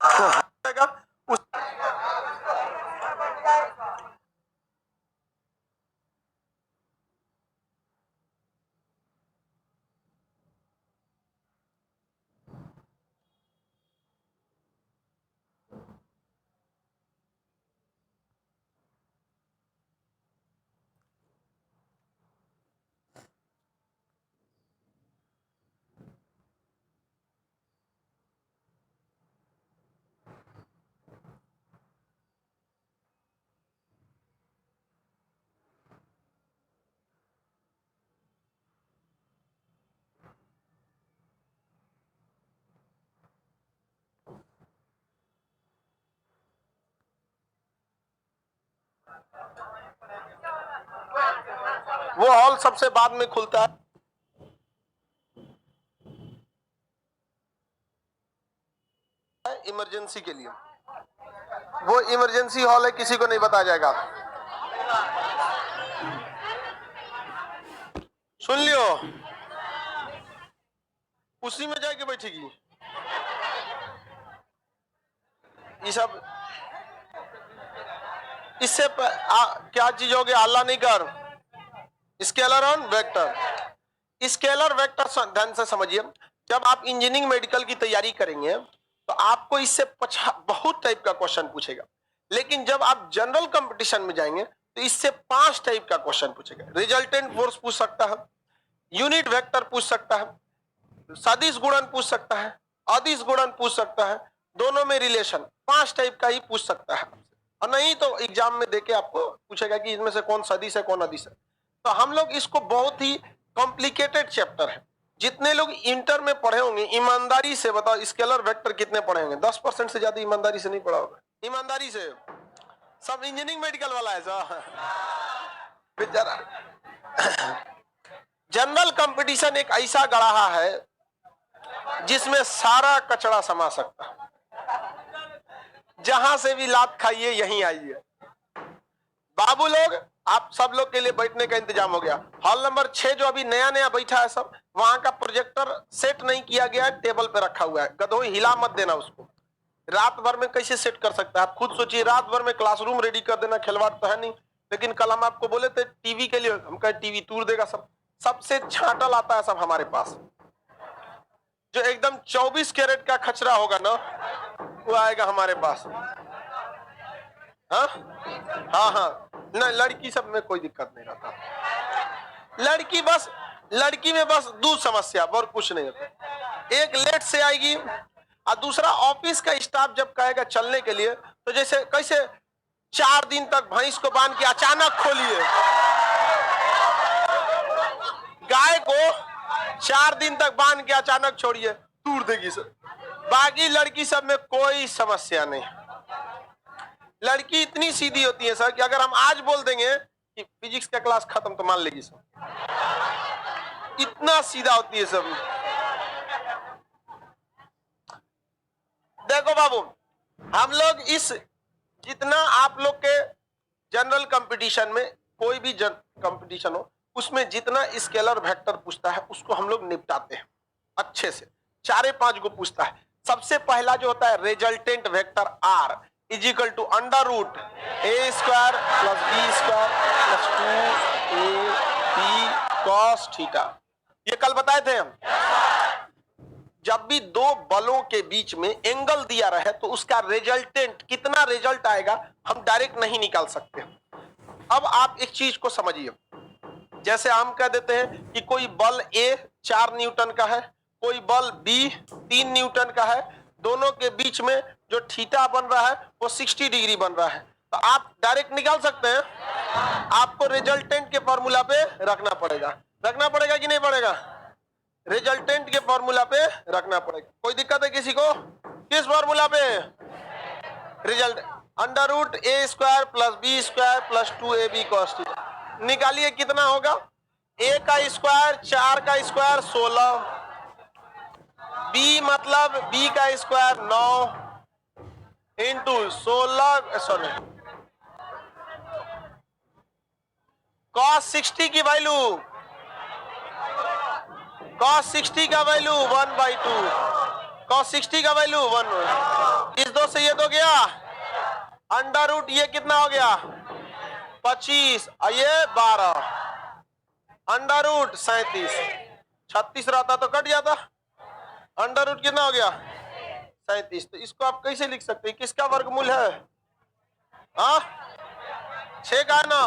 उस वो हॉल सबसे बाद में खुलता है, इमरजेंसी के लिए। वो इमरजेंसी हॉल है, किसी को नहीं बताया जाएगा। सुन लियो, उसी में जाके बैठेगी। ये सब इससे क्या चीज हो गया, हल्ला नहीं कर। स्केलर और वेक्टर, स्केलर वेक्टर ध्यान से समझिए। जब आप इंजीनियरिंग मेडिकल की तैयारी करेंगे तो आपको इससे बहुत टाइप का क्वेश्चन पूछेगा, लेकिन जब आप जनरल कंपटीशन में जाएंगे तो इससे 5 टाइप का क्वेश्चन पूछेगा। रिजल्टेंट फोर्स पूछ सकता है, यूनिट वेक्टर पूछ सकता है, सदिश गुणन पूछ सकता है, अदिश गुणन पूछ सकता है, दोनों में रिलेशन, 5 टाइप का ही पूछ सकता है। और नहीं तो एग्जाम में देके आपको पूछेगा कि इनमें से कौन सदिश है कौन अदिश है। तो हम लोग इसको बहुत ही कॉम्प्लिकेटेड चैप्टर है। जितने लोग इंटर में पढ़े होंगे, ईमानदारी से बताओ स्केलर वेक्टर कितने पढ़े होंगे? 10% से ज्यादा ईमानदारी से नहीं पढ़ा होगा। ईमानदारी से सब इंजीनियरिंग मेडिकल वाला है सब बेचारा। जनरल कंपटीशन एक ऐसा गढ़ा है जिसमें सारा कचरा समा सकता है। जहां से भी लात खाइए यहीं आइए। बाबू लोग, आप सब लोग के लिए बैठने का इंतजाम हो गया। हॉल नंबर 6 जो अभी नया नया बैठा है सब, वहां का प्रोजेक्टर सेट नहीं किया गया है, टेबल पे रखा हुआ है। गधों हिला मत देना उसको। रात भर में कैसे सेट कर सकता है आप खुद सोचिए। रात भर में क्लासरूम रेडी कर देना खिलवाड़ तो है नहीं। लेकिन कल हम आपको बोले थे टीवी के लिए, हम कहे टीवी तूर देगा सब। सबसे छाटल आता है सब हमारे पास, जो एकदम 24 कैरेट का खचरा होगा ना, वो आएगा हमारे पास। हाँ हाँ हाँ, नहीं लड़की सब में कोई दिक्कत नहीं रहता। लड़की में बस 2 समस्या और कुछ नहीं होता। एक लेट से आएगी और दूसरा ऑफिस का स्टाफ जब कहेगा चलने के लिए तो जैसे कैसे 4 दिन तक भैंस को बांध के अचानक खोलिए, गाय को 4 दिन तक बांध के अचानक छोड़िए, तूर देगी सर। बाकी लड़की सब में कोई समस्या नहीं। लड़की इतनी सीधी होती है सर कि अगर हम आज बोल देंगे कि फिजिक्स का क्लास खत्म तो मान लेगी सर। इतना सीधा होती है सब। देखो बाबू, हम लोग इस जितना आप लोग के जनरल कंपटीशन में कोई भी कंपटीशन हो, उसमें जितना स्केलर वेक्टर पूछता है उसको हम लोग निपटाते हैं अच्छे से। 4-5 को पूछता है। सबसे पहला जो होता है resultant vector R is equal to under root A square plus B square plus 2ab cos theta. ये कल बताए थे हम। जब भी 2 बलों के बीच में एंगल दिया रहे तो उसका रिजल्टेंट कितना रिजल्ट आएगा हम डायरेक्ट नहीं निकाल सकते। अब आप एक चीज को समझिए, जैसे हम कह देते हैं कि कोई बल A 4 न्यूटन का है, कोई बल B 3 न्यूटन का है, दोनों के बीच में जो थीटा बन रहा है वो 60 डिग्री बन रहा है, तो आप डायरेक्ट निकाल सकते हैं? आपको रिजल्टेंट के फॉर्मूला पे रखना पड़ेगा कि नहीं पड़ेगा? रिजल्टेंट के फॉर्मूला पे रखना पड़ेगा। कोई दिक्कत है किसी को? किस फॉर्मूला पे? रिजल्ट अंडर रूट ए square plus B square plus 2ab cos theta. निकालिए कितना होगा। a का स्क्वायर 4 का स्क्वायर 16, b मतलब b का स्क्वायर 9 इंटू 16 सॉरी cos 60 की वैल्यू, cos 60 का वैल्यू 1/2, cos 60 का वैल्यू 1, इस 2 से ये 2 गया, अंडर रूट ये कितना हो गया 25 और ये 12, अंडर रूट 37, 36 रहता तो कट जाता, अंडर रूट कितना हो गया 37। तो इसको आप कैसे लिख सकते हैं, किसका वर्गमूल है? हाँ 6 का है ना।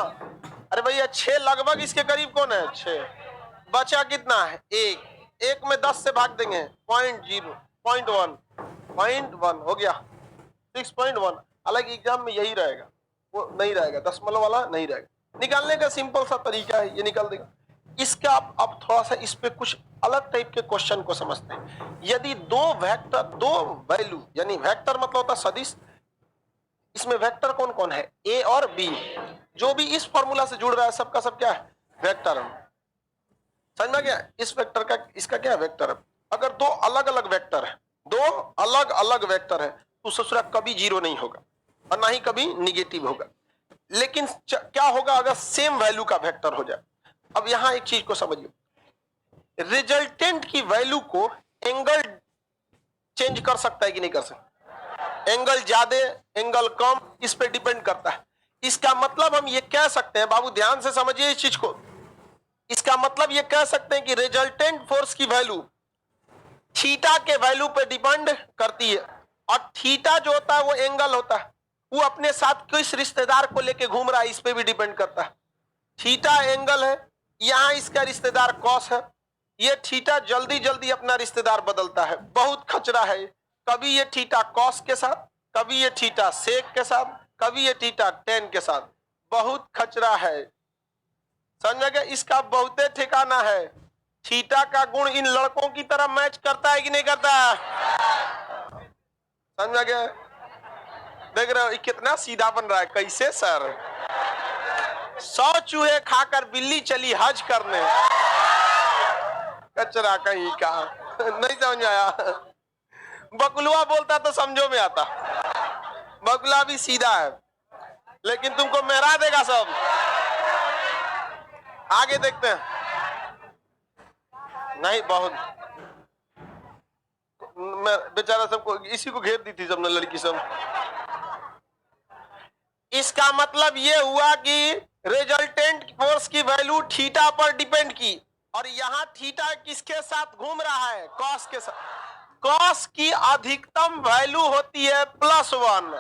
अरे भैया 6 लगभग इसके करीब कौन है 6, बचा कितना है 1 में 10 से भाग देंगे 0.1 हो गया 6.1। हालांकि एग्जाम में यही रहेगा, वो नहीं रहेगा, दशमलव वाला नहीं रहेगा। निकालने का सिंपल सा तरीका है, ये निकाल देगा। इसका आप अब थोड़ा सा इस पे कुछ अलग टाइप के क्वेश्चन को समझते हैं। यदि दो वैल्यू, यानी वेक्टर मतलब होता सदिश, इसमें वेक्टर कौन कौन है ए और बी, जो भी इस फॉर्मूला से जुड़ रहा है सबका सब क्या है वेक्टर। समझ में गया? इस वेक्टर का इसका क्या है वेक्टर है। अगर दो अलग अलग वेक्टर है, तो ससुरा कभी जीरो नहीं होगा और ना ही कभी निगेटिव होगा। लेकिन क्या होगा अगर सेम वैल्यू का वेक्टर हो जाए। अब यहां एक चीज को समझिए, रिजल्टेंट की वैल्यू को एंगल चेंज कर सकता है कि नहीं कर सकता? एंगल ज्यादा एंगल कम इस पे डिपेंड करता है। इसका मतलब हम ये कह सकते हैं, बाबू ध्यान से समझिए इस चीज को, इसका मतलब ये कह सकते हैं कि रिजल्टेंट फोर्स की वैल्यू थीटा के वैल्यू पे डिपेंड करती है, और थीटा जो होता है वो एंगल होता है, वो अपने साथ किस रिश्तेदार को लेके घूम रहा है इस पे भी डिपेंड करता है। थीटा एंगल है, यहां इसका रिश्तेदार कॉस है, ये थीटा जल्दी जल्दी अपना रिश्तेदार बदलता है, बहुत खचरा है। कभी ये थीटा कॉस के साथ, कभी ये थीटा सेक के साथ, कभी ये थीटा टेन के साथ, बहुत खचरा है। समझ गया? इसका बहुते ठिकाना है। थीटा का गुण इन लड़कों की तरह मैच करता है कि नहीं करता? समझ गया? देख रहे हो कितना सीधा बन रहा है, कैसे सर 100 चूहे खाकर बिल्ली चली हज करने, कचरा कहीं का। नहीं समझ आया? बकुलवा बोलता तो समझो में आता, बकुला भी सीधा है लेकिन तुमको मेहरा देगा सब। आगे देखते हैं। नहीं बहुत मैं बेचारा सबको इसी को घेर दी थी सबने, लड़की सब। इसका मतलब ये हुआ कि रिजल्टेंट फोर्स की वैल्यू थीटा पर डिपेंड की, और यहां थीटा किसके साथ घूम रहा है? कॉस के साथ। कॉस की अधिकतम वैल्यू होती है +1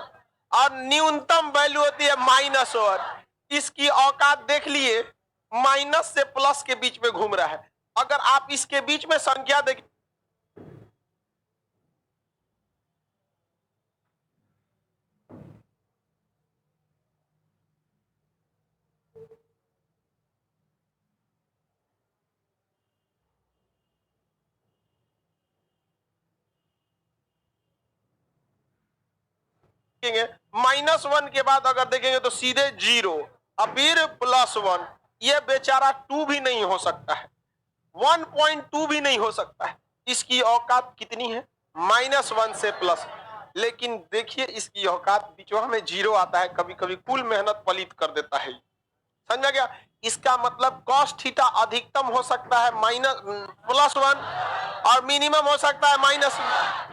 और न्यूनतम वैल्यू होती है -1। इसकी औकात देख लिए, माइनस से प्लस के बीच में घूम रहा है। अगर आप इसके बीच में संख्या देख, -1 के बाद अगर देखेंगे तो सीधे 0 और फिर +1। ये बेचारा 2 भी नहीं हो सकता है, 1.2 भी नहीं हो सकता है। इसकी औकात कितनी है? -1 से प्लस। लेकिन देखिए इसकी औकात बीचवा में 0 आता है, कभी कभी कुल मेहनत पलित कर देता है। समझा गया? इसका मतलब कॉस थीटा अधिकतम हो सकता है +1 और मिनिमम हो सकता है -1।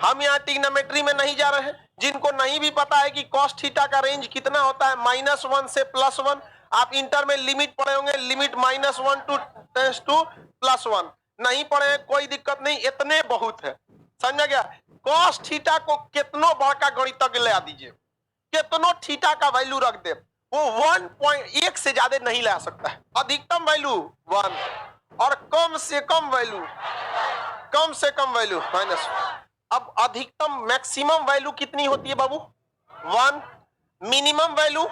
हम यहाँ ट्रिग्नोमेट्री में नहीं जा रहे हैं। जिनको नहीं भी पता है कि कॉस थीटा का रेंज कितना होता है -1 से +1, आप इंटर में लिमिट पढ़े होंगे, लिमिट -1 टू टेंस टू +1। नहीं पढ़े कोई दिक्कत नहीं, इतने बहुत है। समझा गया? कॉस थीटा को कितनों बड़का गणितज्ञ ले आ दीजिए, कितनों थीटा का वैल्यू रख दे, वो 1.1 से ज्यादा नहीं ला सकता है। अधिकतम वैल्यू 1 और कम से कम वैल्यू -1। अब अधिकतम मैक्सिमम वैल्यू कितनी होती है बाबू? 1। Minimum value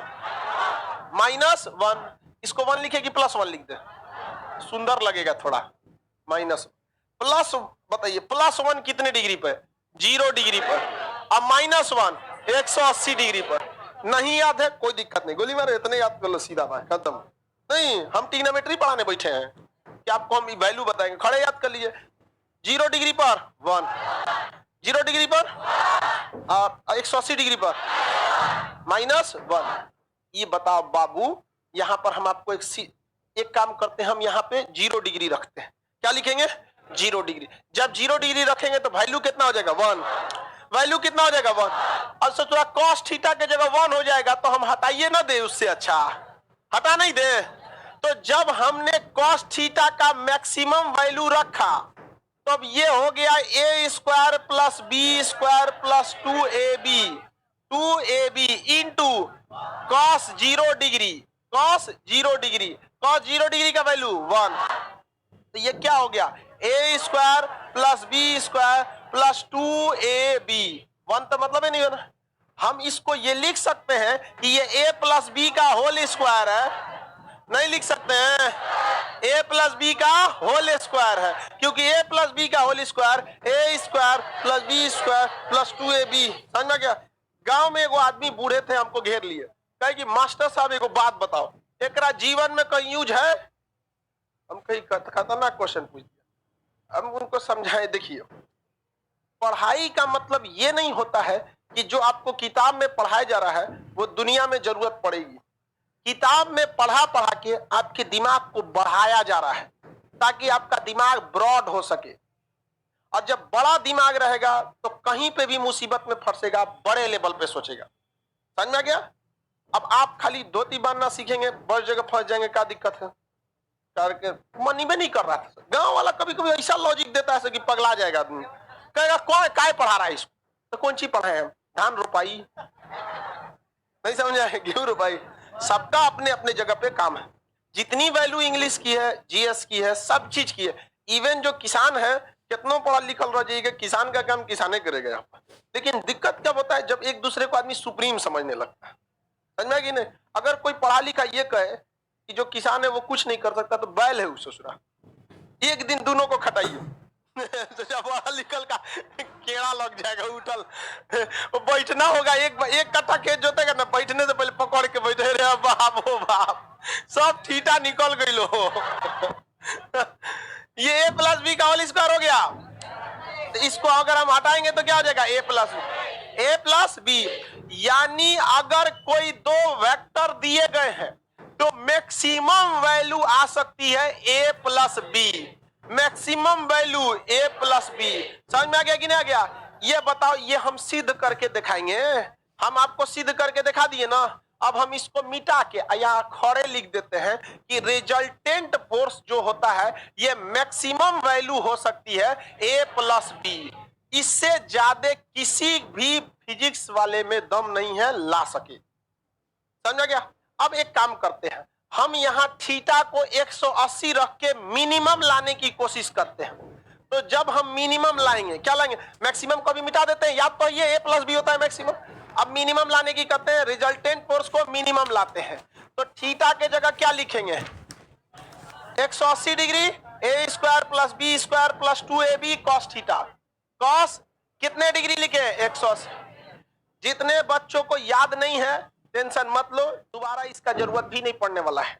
-1। इसको 1 लिखे कि +1 लिख दे? सुंदर लगेगा थोड़ा। माइनस प्लस, बताइए +1 कितने डिग्री पर? 0 डिग्री पर। अब -1 180 डिग्री पर। नहीं याद है कोई दिक्कत नहीं, गोली मारो, इतने याद कर लो, सीधा बात खत्म। नहीं, हम ट्रिग्नोमेट्री पढ़ाने बैठे हैं कि आपको हम वैल्यू बताएंगे, खड़े याद कर लीजिए। 0 डिग्री पर 1, 0 डिग्री पर और 180 डिग्री पर -1। ये बताओ बाबू, यहां पर हम आपको एक काम करते हैं, हम यहाँ पे 0 डिग्री रखते हैं। क्या लिखेंगे? 0 डिग्री। जब 0 डिग्री रखेंगे तो वैल्यू कितना हो जाएगा 1, वैल्यू कितना हो जाएगा 1। अब सोचो कॉस थीटा के जगह 1 हो जाएगा तो हम हटाइए ना दे, उससे अच्छा हटा नहीं दे। तो जब हमने कॉस थीटा का मैक्सिमम वैल्यू रखा तो अब ये हो गया A square plus B square plus 2ab into cos 0 degree, cos 0 degree, cos 0 degree का वैल्यू 1। तो ये क्या हो गया A square plus B square plus 2ab। 1 तो मतलब ही नहीं होना। हम इसको ये लिख सकते हैं कि ये a प्लस बी का होल स्क्वायर है, नहीं लिख सकते हैं a प्लस बी का होल स्क्वायर है, क्योंकि a प्लस बी का whole square a square plus B square plus 2ab। समझ में गया। गांव में एगो आदमी बूढ़े थे, हमको घेर लिए, कहे कि मास्टर साहब एगो बात बताओ, एकरा जीवन में कोई यूज है। हम कहीं खतरनाक क्वेश्चन पूछ दिया। हम उनको समझाए, देखिए पढ़ाई का मतलब ये नहीं होता है कि जो आपको किताब में पढ़ाया जा रहा है वो दुनिया में जरूरत पड़ेगी। किताब में पढ़ा के आपके दिमाग को बढ़ाया जा रहा है ताकि आपका दिमाग ब्रॉड हो सके, और जब बड़ा दिमाग रहेगा तो कहीं पे भी मुसीबत में फंसेगा, बड़े लेवल पे सोचेगा। समझ में आ गया। अब आप खाली धोती बांधना सीखेंगे, बड़ जगह फंस जाएंगे, क्या दिक्कत है। करके मन ही में नहीं कर रहा था। गांव वाला कभी कभी ऐसा लॉजिक देता है कि पगला जाएगा आदमी, कहेगा कौन काय पढ़ा रहा है इसको, तो कौन सी पढ़ाए हम, धान रोपाई, नहीं समझ आए, गेहूं रोपाई। सबका अपने अपने जगह पे काम है। जितनी वैल्यू इंग्लिश की है, जीएस की है, सब चीज की है। इवन जो किसान है, कितनों पढ़ा लिखल रह जाइएगा, किसान का काम किसाने करेगा यहाँ पर। लेकिन दिक्कत कब होता है, जब एक दूसरे को आदमी सुप्रीम समझने लगता है। समझ में कि नहीं। अगर कोई पढ़ा लिखा ये कहे कि जो किसान है वो कुछ नहीं कर सकता, तो बैल है उस ससुरा। एक दिन दोनों को खटाइए तो जब पढ़ा लिखल का केड़ा लग जाएगा, उठल वो बैठना होगा। एक कट्ठा खेत जोतेगा ना, बैठने से पहले पकड़ के बैठे रे बाप हो बाप, सब ठीटा निकल गई लो ये a प्लस बी का होल स्क्वायर हो गया। तो इसको अगर हम हटाएंगे तो क्या हो जाएगा a प्लस बी। यानी अगर कोई दो वेक्टर दिए गए हैं तो मैक्सिमम वैल्यू आ सकती है a plus b, maximum value a plus b. समझ में आ गया कि नहीं आ गया। ये बताओ, ये हम सिद्ध करके दिखाएंगे। हम आपको सिद्ध करके दिखा दिए ना। अब हम इसको मिटा के यहाँ खड़े लिख देते हैं कि रिजल्टेंट फोर्स जो होता है ये मैक्सिमम वैल्यू हो सकती है a प्लस बी। इससे ज्यादा किसी भी फिजिक्स वाले में दम नहीं है ला सके। समझा गया। अब एक काम करते हैं, हम यहाँ थीटा को 180 रख के मिनिमम लाने की कोशिश करते हैं। तो जब हम मिनिमम लाएंगे, क्या लाएंगे, मैक्सिमम को भी मिटा देते हैं। याद तो ये a प्लस बी होता है मैक्सिमम। अब मिनिमम लाने की करते हैं, रिजल्टेंट फोर्स को मिनिमम लाते हैं। तो थीटा के जगह क्या लिखेंगे, 180 degree a square plus B square plus 2ab cos theta. Cos कितने डिग्री लिखे, 180। जितने बच्चों को याद नहीं है टेंशन मत लो, दोबारा इसका जरूरत भी नहीं पड़ने वाला है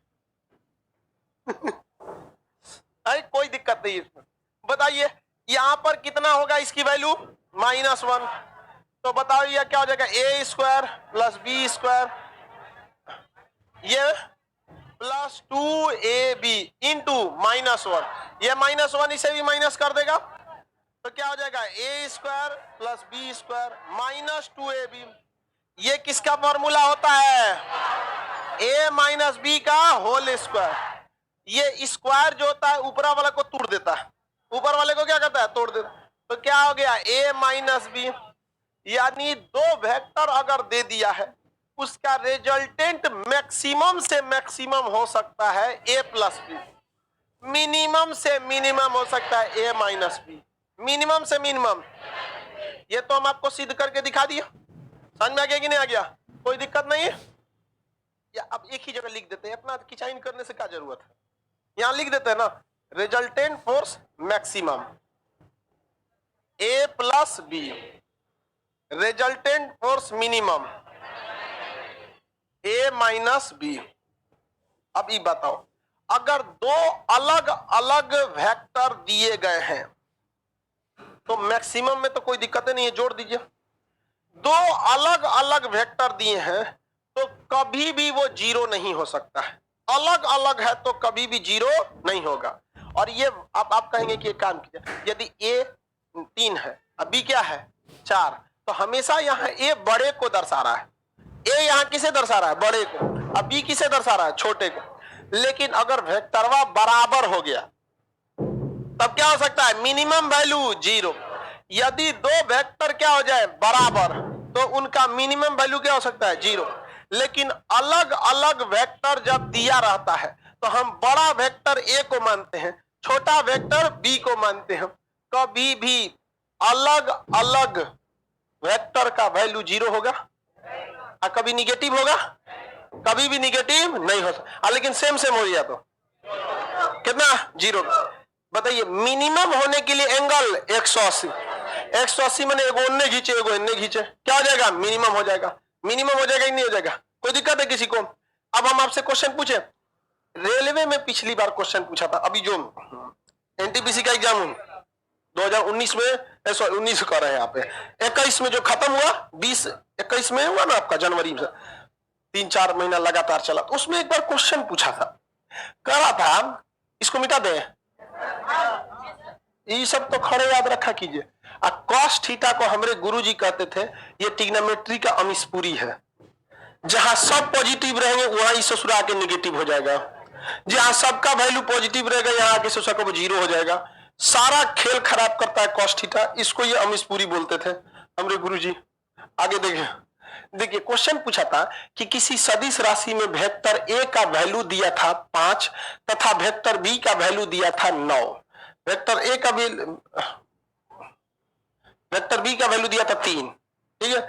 अरे कोई दिक्कत नहीं इसमें। बताइए यहां पर कितना होगा इसकी वैल्यू, -1। तो बताओ ये क्या हो जाएगा, a square plus B square ये प्लस 2ab इंटू -1। ये -1 इसे भी माइनस कर देगा तो क्या हो जाएगा, a square plus B square minus 2ab। ये किसका फॉर्मूला होता है, a माइनस बी का होल स्क्वायर। ये स्क्वायर जो होता है ऊपर वाले को तोड़ देता है, ऊपर वाले को क्या करता है, तोड़ देता। तो क्या हो गया, a माइनस बी। यानी दो वेक्टर अगर दे दिया है उसका रिजल्टेंट मैक्सिमम से मैक्सिमम हो सकता है a प्लस बी, मिनिमम से मिनिमम हो सकता है a माइनस बी, मिनिमम से मिनिमम। ये तो हम आपको सिद्ध करके दिखा दिया। समझ में आ गया कि नहीं आ गया, कोई दिक्कत नहीं है। या अब एक ही जगह लिख देते हैं, अपना खिंचाइन करने से क्या जरूरत है। यहां लिख देते हैं ना, resultant force maximum a plus b, resultant force minimum a minus b. अब ये बताओ, अगर दो अलग अलग वेक्टर दिए गए हैं तो मैक्सिमम में तो कोई दिक्कत नहीं है, जोड़ दीजिए। दो अलग अलग वेक्टर दिए हैं तो कभी भी वो जीरो नहीं हो सकता है, अलग अलग है तो कभी भी जीरो नहीं होगा। और ये अब आप कहेंगे कि एक काम कीजिए, यदि ए 3 है अब बी क्या है 4, तो हमेशा यहाँ ए बड़े को दर्शा रहा है, ए यहाँ किसे दर्शा रहा है बड़े को, अब बी किसे दर्शा रहा है छोटे को। लेकिन अगर वेक्टरवा बराबर हो गया तब क्या हो सकता है, मिनिमम वैल्यू 0। यदि दो वेक्टर क्या हो जाए बराबर तो उनका मिनिमम वैल्यू क्या हो सकता है 0। लेकिन अलग अलग वेक्टर जब दिया रहता है तो हम बड़ा वेक्टर ए को मानते हैं, छोटा वेक्टर बी को मानते हैं। कभी भी अलग अलग वेक्टर का वैल्यू 0 होगा और कभी निगेटिव होगा, कभी भी निगेटिव नहीं हो सकता। लेकिन सेम सेम हो गया तो कितना 0। बताइए मिनिमम होने के लिए एंगल 180, 180 मैंने एगो इन्ने खींचे एगो इन्ने खींचे, क्या हो जाएगा मिनिमम हो जाएगा। मिनिमम हो जाएगा कि नहीं हो जाएगा, कोई दिक्कत है किसी को। अब हम आपसे क्वेश्चन पूछे, रेलवे में पिछली बार क्वेश्चन पूछा था, अभी जो एनटीपीसी का एग्जाम 2019 में 19 कर रहे हैं यहाँ पे 21 में जो खत्म हुआ 20-21 में हुआ ना आपका, जनवरी से 3-4 महीना लगातार चला, तो उसमें एक बार क्वेश्चन पूछा था, कह रहा था इसको मिटा दे, ये सब तो खड़े याद रखा कीजिए। कॉस थीटा को हमारे गुरुजी कहते थे ये ट्रिग्नोमेट्री का अमिस्पुरी है, जहां सब पॉजिटिव रहेंगे वहां इस ससुरा के निगेटिव हो जाएगा, जहां सबका वैल्यू पॉजिटिव रहेगा यहाँ के ससुरा को 0 हो जाएगा। सारा खेल खराब करता है कॉस थीटा, इसको ये अमिस्पुरी बोलते थे हमारे गुरुजी। आगे देखिए क्वेश्चन पूछा था कि किसी सदिश राशि में वेक्टर ए का वैल्यू दिया था 5 तथा वेक्टर बी का वैल्यू दिया था 9, वेक्टर ए का वेक्टर बी का वैल्यू दिया था 3, ठीक है।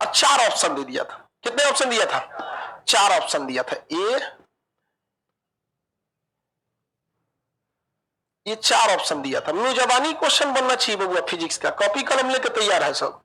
और 4 ऑप्शन दे दिया था, कितने ऑप्शन दिया था 4 ऑप्शन दिया था, ये 4 ऑप्शन दिया था। मुझे जबानी क्वेश्चन बनना चाहिए बबुआ फिजिक्स का, कॉपी कलम लेकर तैयार है सब।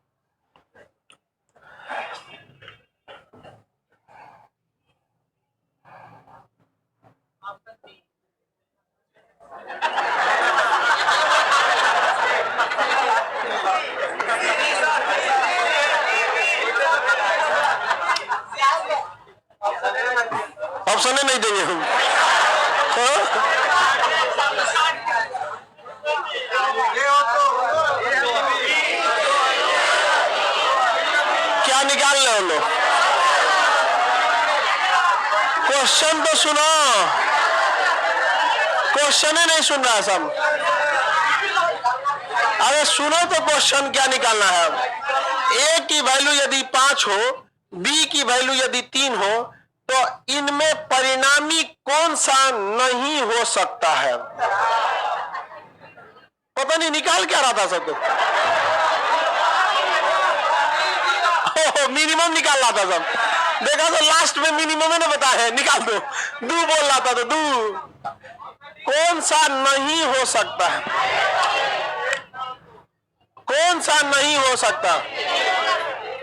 ऑप्शन नहीं देंगे हम, क्या निकाल रहे हो लोग, क्वेश्चन तो सुनो, क्वेश्चन ही नहीं सुन रहा सब। अरे सुनो तो क्वेश्चन क्या निकालना है। ए की वैल्यू यदि 5 हो, बी की वैल्यू यदि 3 हो, तो इनमें परिणामी कौन सा नहीं हो सकता है। पता नहीं निकाल क्या रहा था सबको, मिनिमम निकाल रहा था सब, देखा तो लास्ट में मिनिमम है ना बताया, निकाल दो, दू बोल रहा था तो दू, कौन सा नहीं हो सकता है, कौन सा नहीं हो सकता।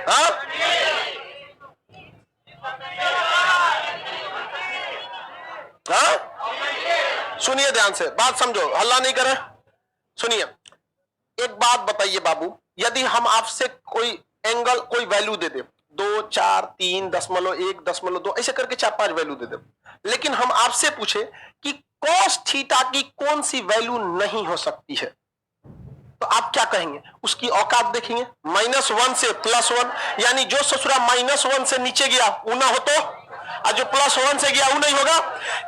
हाँ हाँ सुनिए ध्यान से, बात समझो, हल्ला नहीं करे, सुनिए। एक बात बताइए बाबू, यदि हम आपसे कोई एंगल कोई वैल्यू दे दे 2, 4, 3, 0.1, 0.2 ऐसे करके 4-5 वैल्यू दे दे, लेकिन हम आपसे पूछे कि कॉस थीटा की कौन सी वैल्यू नहीं हो सकती है, तो आप क्या कहेंगे, उसकी औकात देखेंगे। -1 से +1, यानी जो ससुरा -1 से नीचे गया वो ना हो, तो और जो +1 से गया वो नहीं होगा,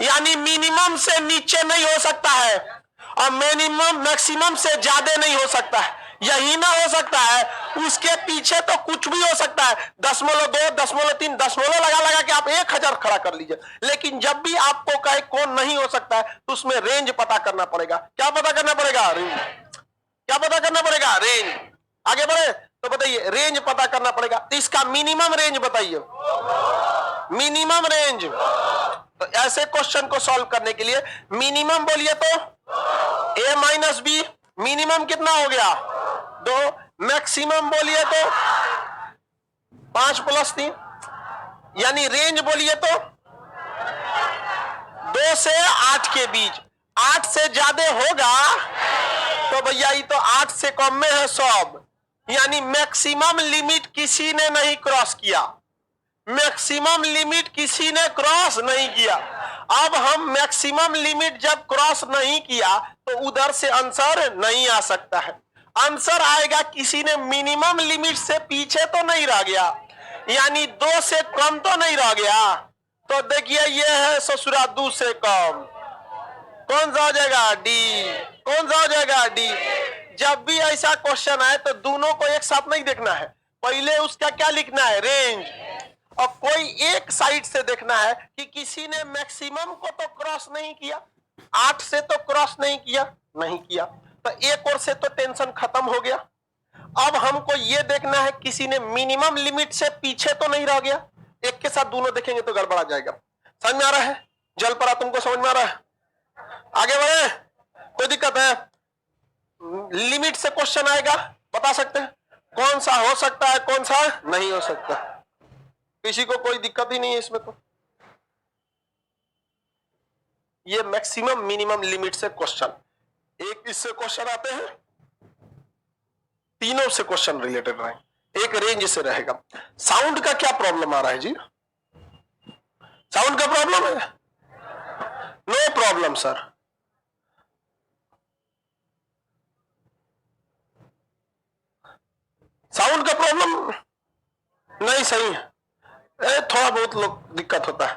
यानी मिनिमम से नीचे नहीं हो सकता है और मिनिमम मैक्सिमम से ज्यादा नहीं हो सकता है। यही ना हो सकता है, उसके पीछे तो कुछ भी हो सकता है, 0.2, 0.3, 0 लगा के आप 1000 खड़ा कर लीजिए, लेकिन जब भी आपको कहे कौन नहीं हो सकता है तो उसमें रेंज पता करना पड़ेगा। क्या पता करना पड़ेगा, रेंज। क्या पता करना पड़ेगा, रेंज। आगे बढ़े तो बताइए, रेंज पता करना पड़ेगा, तो इसका मिनिमम रेंज बताइए, मिनिमम रेंज। तो ऐसे क्वेश्चन को सॉल्व करने के लिए मिनिमम बोलिए तो a - b, मिनिमम कितना हो गया 2, मैक्सिमम बोलिए तो 5 + 3, यानी रेंज बोलिए तो 2 से 8 के बीच। 8 से ज्यादा होगा तो भैया ये तो 8 से कम में है सब, यानी मैक्सिमम लिमिट किसी ने नहीं क्रॉस किया, मैक्सिमम लिमिट किसी ने क्रॉस नहीं किया। अब हम मैक्सिमम लिमिट जब क्रॉस नहीं किया तो उधर से आंसर नहीं आ सकता है। आंसर आएगा किसी ने मिनिमम लिमिट से पीछे तो नहीं रह गया, यानी 2 से कम तो नहीं रह गया। तो देखिए ये है ससुरा 2 से कम, कौन सा हो जाएगा? डी। कौन सा हो जाएगा? डी। जब भी ऐसा क्वेश्चन आए तो दोनों को एक साथ नहीं देखना है, पहले उसका क्या लिखना है? रेंज। और कोई एक साइड से देखना है कि किसी ने मैक्सिमम को तो क्रॉस नहीं किया, 8 से तो क्रॉस नहीं किया, नहीं किया, तो एक और से तो टेंशन खत्म हो गया। अब हमको ये देखना है किसी ने मिनिमम लिमिट से पीछे तो नहीं रह गया। एक के साथ दोनों देखेंगे तो गड़बड़ा जाएगा। समझ में आ रहा है? जल पड़ा तुमको समझ में आ रहा है? आगे बढ़े, कोई दिक्कत है? लिमिट से क्वेश्चन आएगा, बता सकते हैं कौन सा हो सकता है, कौन सा नहीं हो सकता? किसी को कोई दिक्कत ही नहीं है इसमें। तो ये मैक्सिमम मिनिमम लिमिट से क्वेश्चन, एक इससे क्वेश्चन आते हैं, तीनों से क्वेश्चन रिलेटेड रहेंगे, एक रेंज से रहेगा। साउंड का क्या प्रॉब्लम आ रहा है जी? साउंड का प्रॉब्लम है? No problem sir. साउंड का प्रॉब्लम नहीं, सही है, थोड़ा बहुत लोग दिक्कत होता है।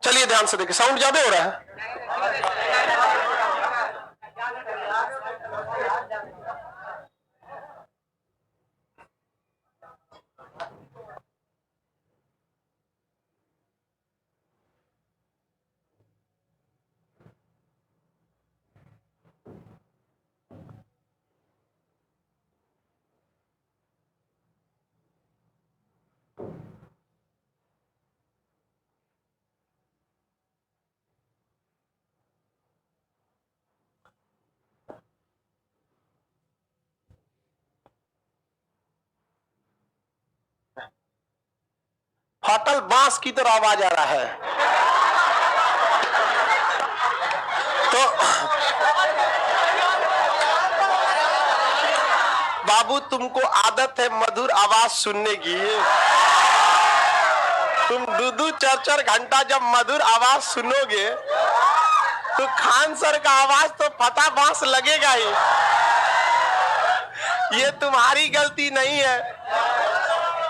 चलिए ध्यान से देखिए, साउंड ज्यादा हो रहा है। फाटल बांस की तरह आवाज आ रहा है। तो बाबू तुमको आदत है मधुर आवाज सुनने की, तुम 2-2 4-4 घंटा जब मधुर आवाज सुनोगे तो खान सर का आवाज तो फटा बांस लगेगा ही। ये तुम्हारी गलती नहीं है,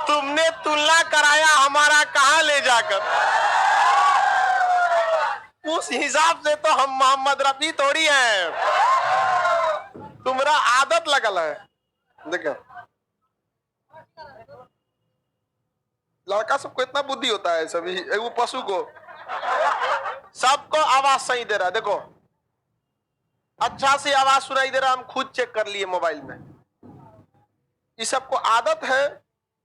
तुमने तुलना कराया हमारा कहां ले जाकर। उस हिसाब से तो हम मोहम्मद रफी थोड़ी हैं, तुम्हारा आदत लगल है। देखो लड़का सबको इतना बुद्धि होता है, सभी वो पशु को सबको आवाज सही दे रहा है। देखो अच्छा से आवाज सुनाई दे रहा है, हम खुद चेक कर लिए मोबाइल में। ये सबको आदत है,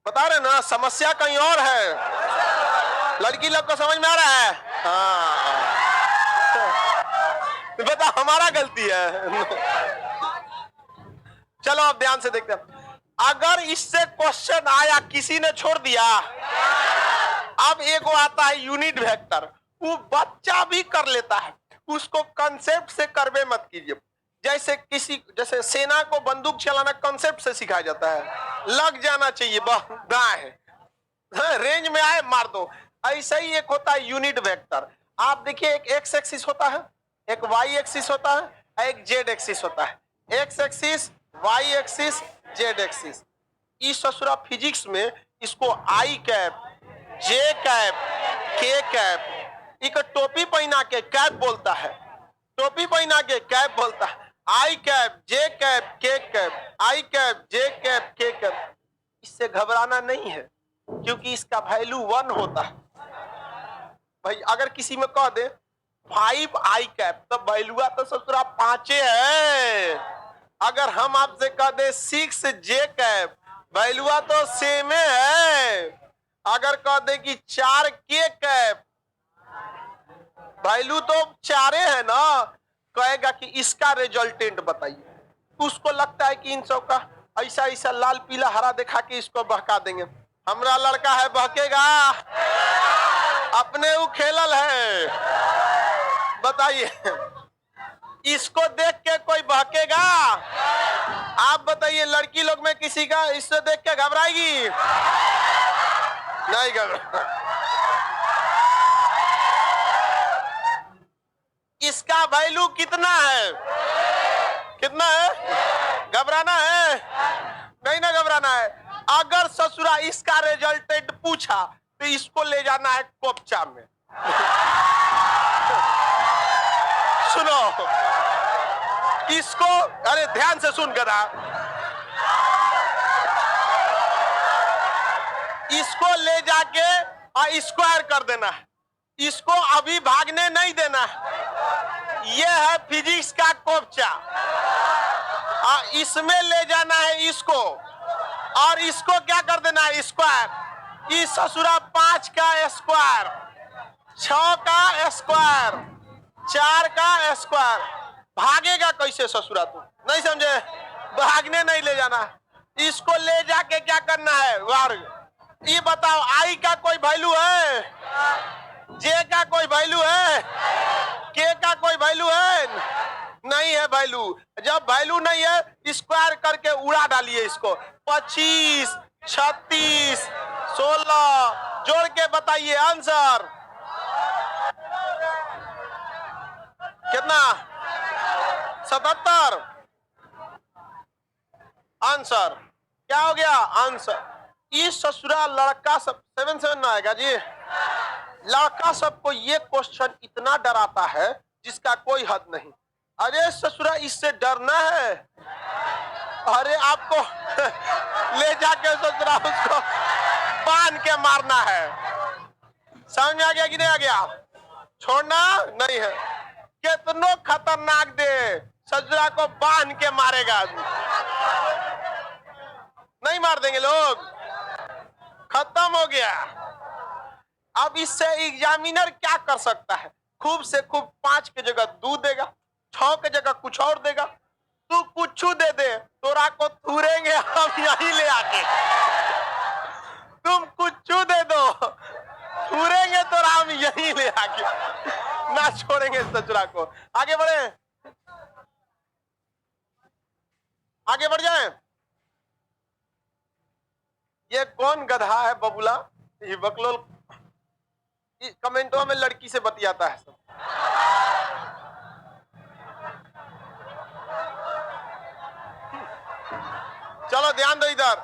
बता रहे ना, समस्या कहीं और है। लड़की लोग को समझ में आ रहा है? हाँ बता हमारा गलती है। चलो अब ध्यान से देखते हैं। अगर इससे क्वेश्चन आया, किसी ने छोड़ दिया, अब एक आता है यूनिट वेक्टर, वो बच्चा भी कर लेता है, उसको कंसेप्ट से करवे मत कीजिए। जैसे सेना को बंदूक चलाना कंसेप्ट से सिखाया जाता है, लग जाना चाहिए, गाय है, रेंज में आए मार दो। ऐसा ही एक होता है यूनिट वेक्टर। आप देखिए एक एक्स एक्सिस होता है, एक वाई एक्सिस होता है, एक जेड एक्सिस होता है। X axis, Y axis, Z axis. इस ससुरा फिजिक्स में इसको I cap, J cap, K cap, एक टोपी पहना के कैप बोलता है, टोपी पहना के कैप बोलता है। आई cap, J cap, K cap, आई cap, J cap, K cap. इससे घबराना नहीं है, क्योंकि इसका वैल्यू 1 होता है। भाई अगर किसी में कह दे 5 आई कैप, तो वैल्यूआ तो ससुरा 5 है। अगर हम आपसे कह दे 6 जे कैप, वैल्यूआ तो सेम है। अगर कह दे कि 4 के कैप, वैल्यू तो 4 है ना। कहेगा कि इसका रिजल्टेंट बताइए। उसको लगता है कि इन सब का ऐसा ऐसा लाल पीला हरा दिखा के इसको बहका देंगे। हमारा लड़का है, बहकेगा? अपने वो खेलल है, बताइए इसको देख के कोई बहकेगा? आप बताइए लड़की लोग में किसी का इससे देख के घबराएगी? नहीं घबरा। इसका वैल्यू कितना है? कितना है? घबराना है नहीं ना, घबराना है। अगर ससुरा इसका रिजल्टेंट पूछा तो इसको ले जाना है कोपचा में। सुनो इसको, अरे ध्यान से सुन गधा, इसको ले जाके और स्क्वायर कर देना है, इसको अभी भागने नहीं देना है। ये है फिजिक्स का कोपचा, इसमें ले जाना है इसको, और इसको क्या कर देना है? स्क्वायर। इस ससुरा 5 का स्क्वायर, 6 का स्क्वायर, 4 का स्क्वायर। भागेगा कैसे ससुरा? तू नहीं समझे? भागने नहीं ले जाना, इसको ले जाके क्या करना है? वर्ग। ये बताओ, आई का कोई वैल्यू है? जे का कोई वैल्यू है? के का कोई वैल्यू है? नहीं है वैल्यू। जब वैल्यू नहीं है, स्क्वायर करके उड़ा डालिए इसको। 25, 36, 16 जोड़ के बताइए आंसर कितना? 77। आंसर क्या हो गया? आंसर इस ससुरा लड़का सब 77 ना आएगा जी। लड़का सबको ये क्वेश्चन इतना डराता है जिसका कोई हद नहीं। अरे ससुरा इससे डरना है? अरे आपको ले जाके ससुरा उसको बांध के मारना है। समझ में आ गया कि नहीं आ गया? छोड़ना नहीं है। कितनो खतरनाक दे, ससुरा को बांध के मारेगा। नहीं मार देंगे लोग, खत्म हो गया। अब इससे एग्जामिनर क्या कर सकता है? खूब से खूब 5 की जगह 2 देगा, 6 की जगह कुछ और देगा। तू कुछ दे दे, तोरा को थूरेंगे हम यहीं ले आके। तुम कुछ दे दो, थूरेंगे तोरा हम यहीं ले आके, ना छोड़ेंगे ससुरा को। आगे बढ़े, आगे बढ़ जाए। ये कौन गधा है बबुला? ये बकलोल कमेंटों में लड़की से बतियाता है सब। चलो ध्यान दो इधर,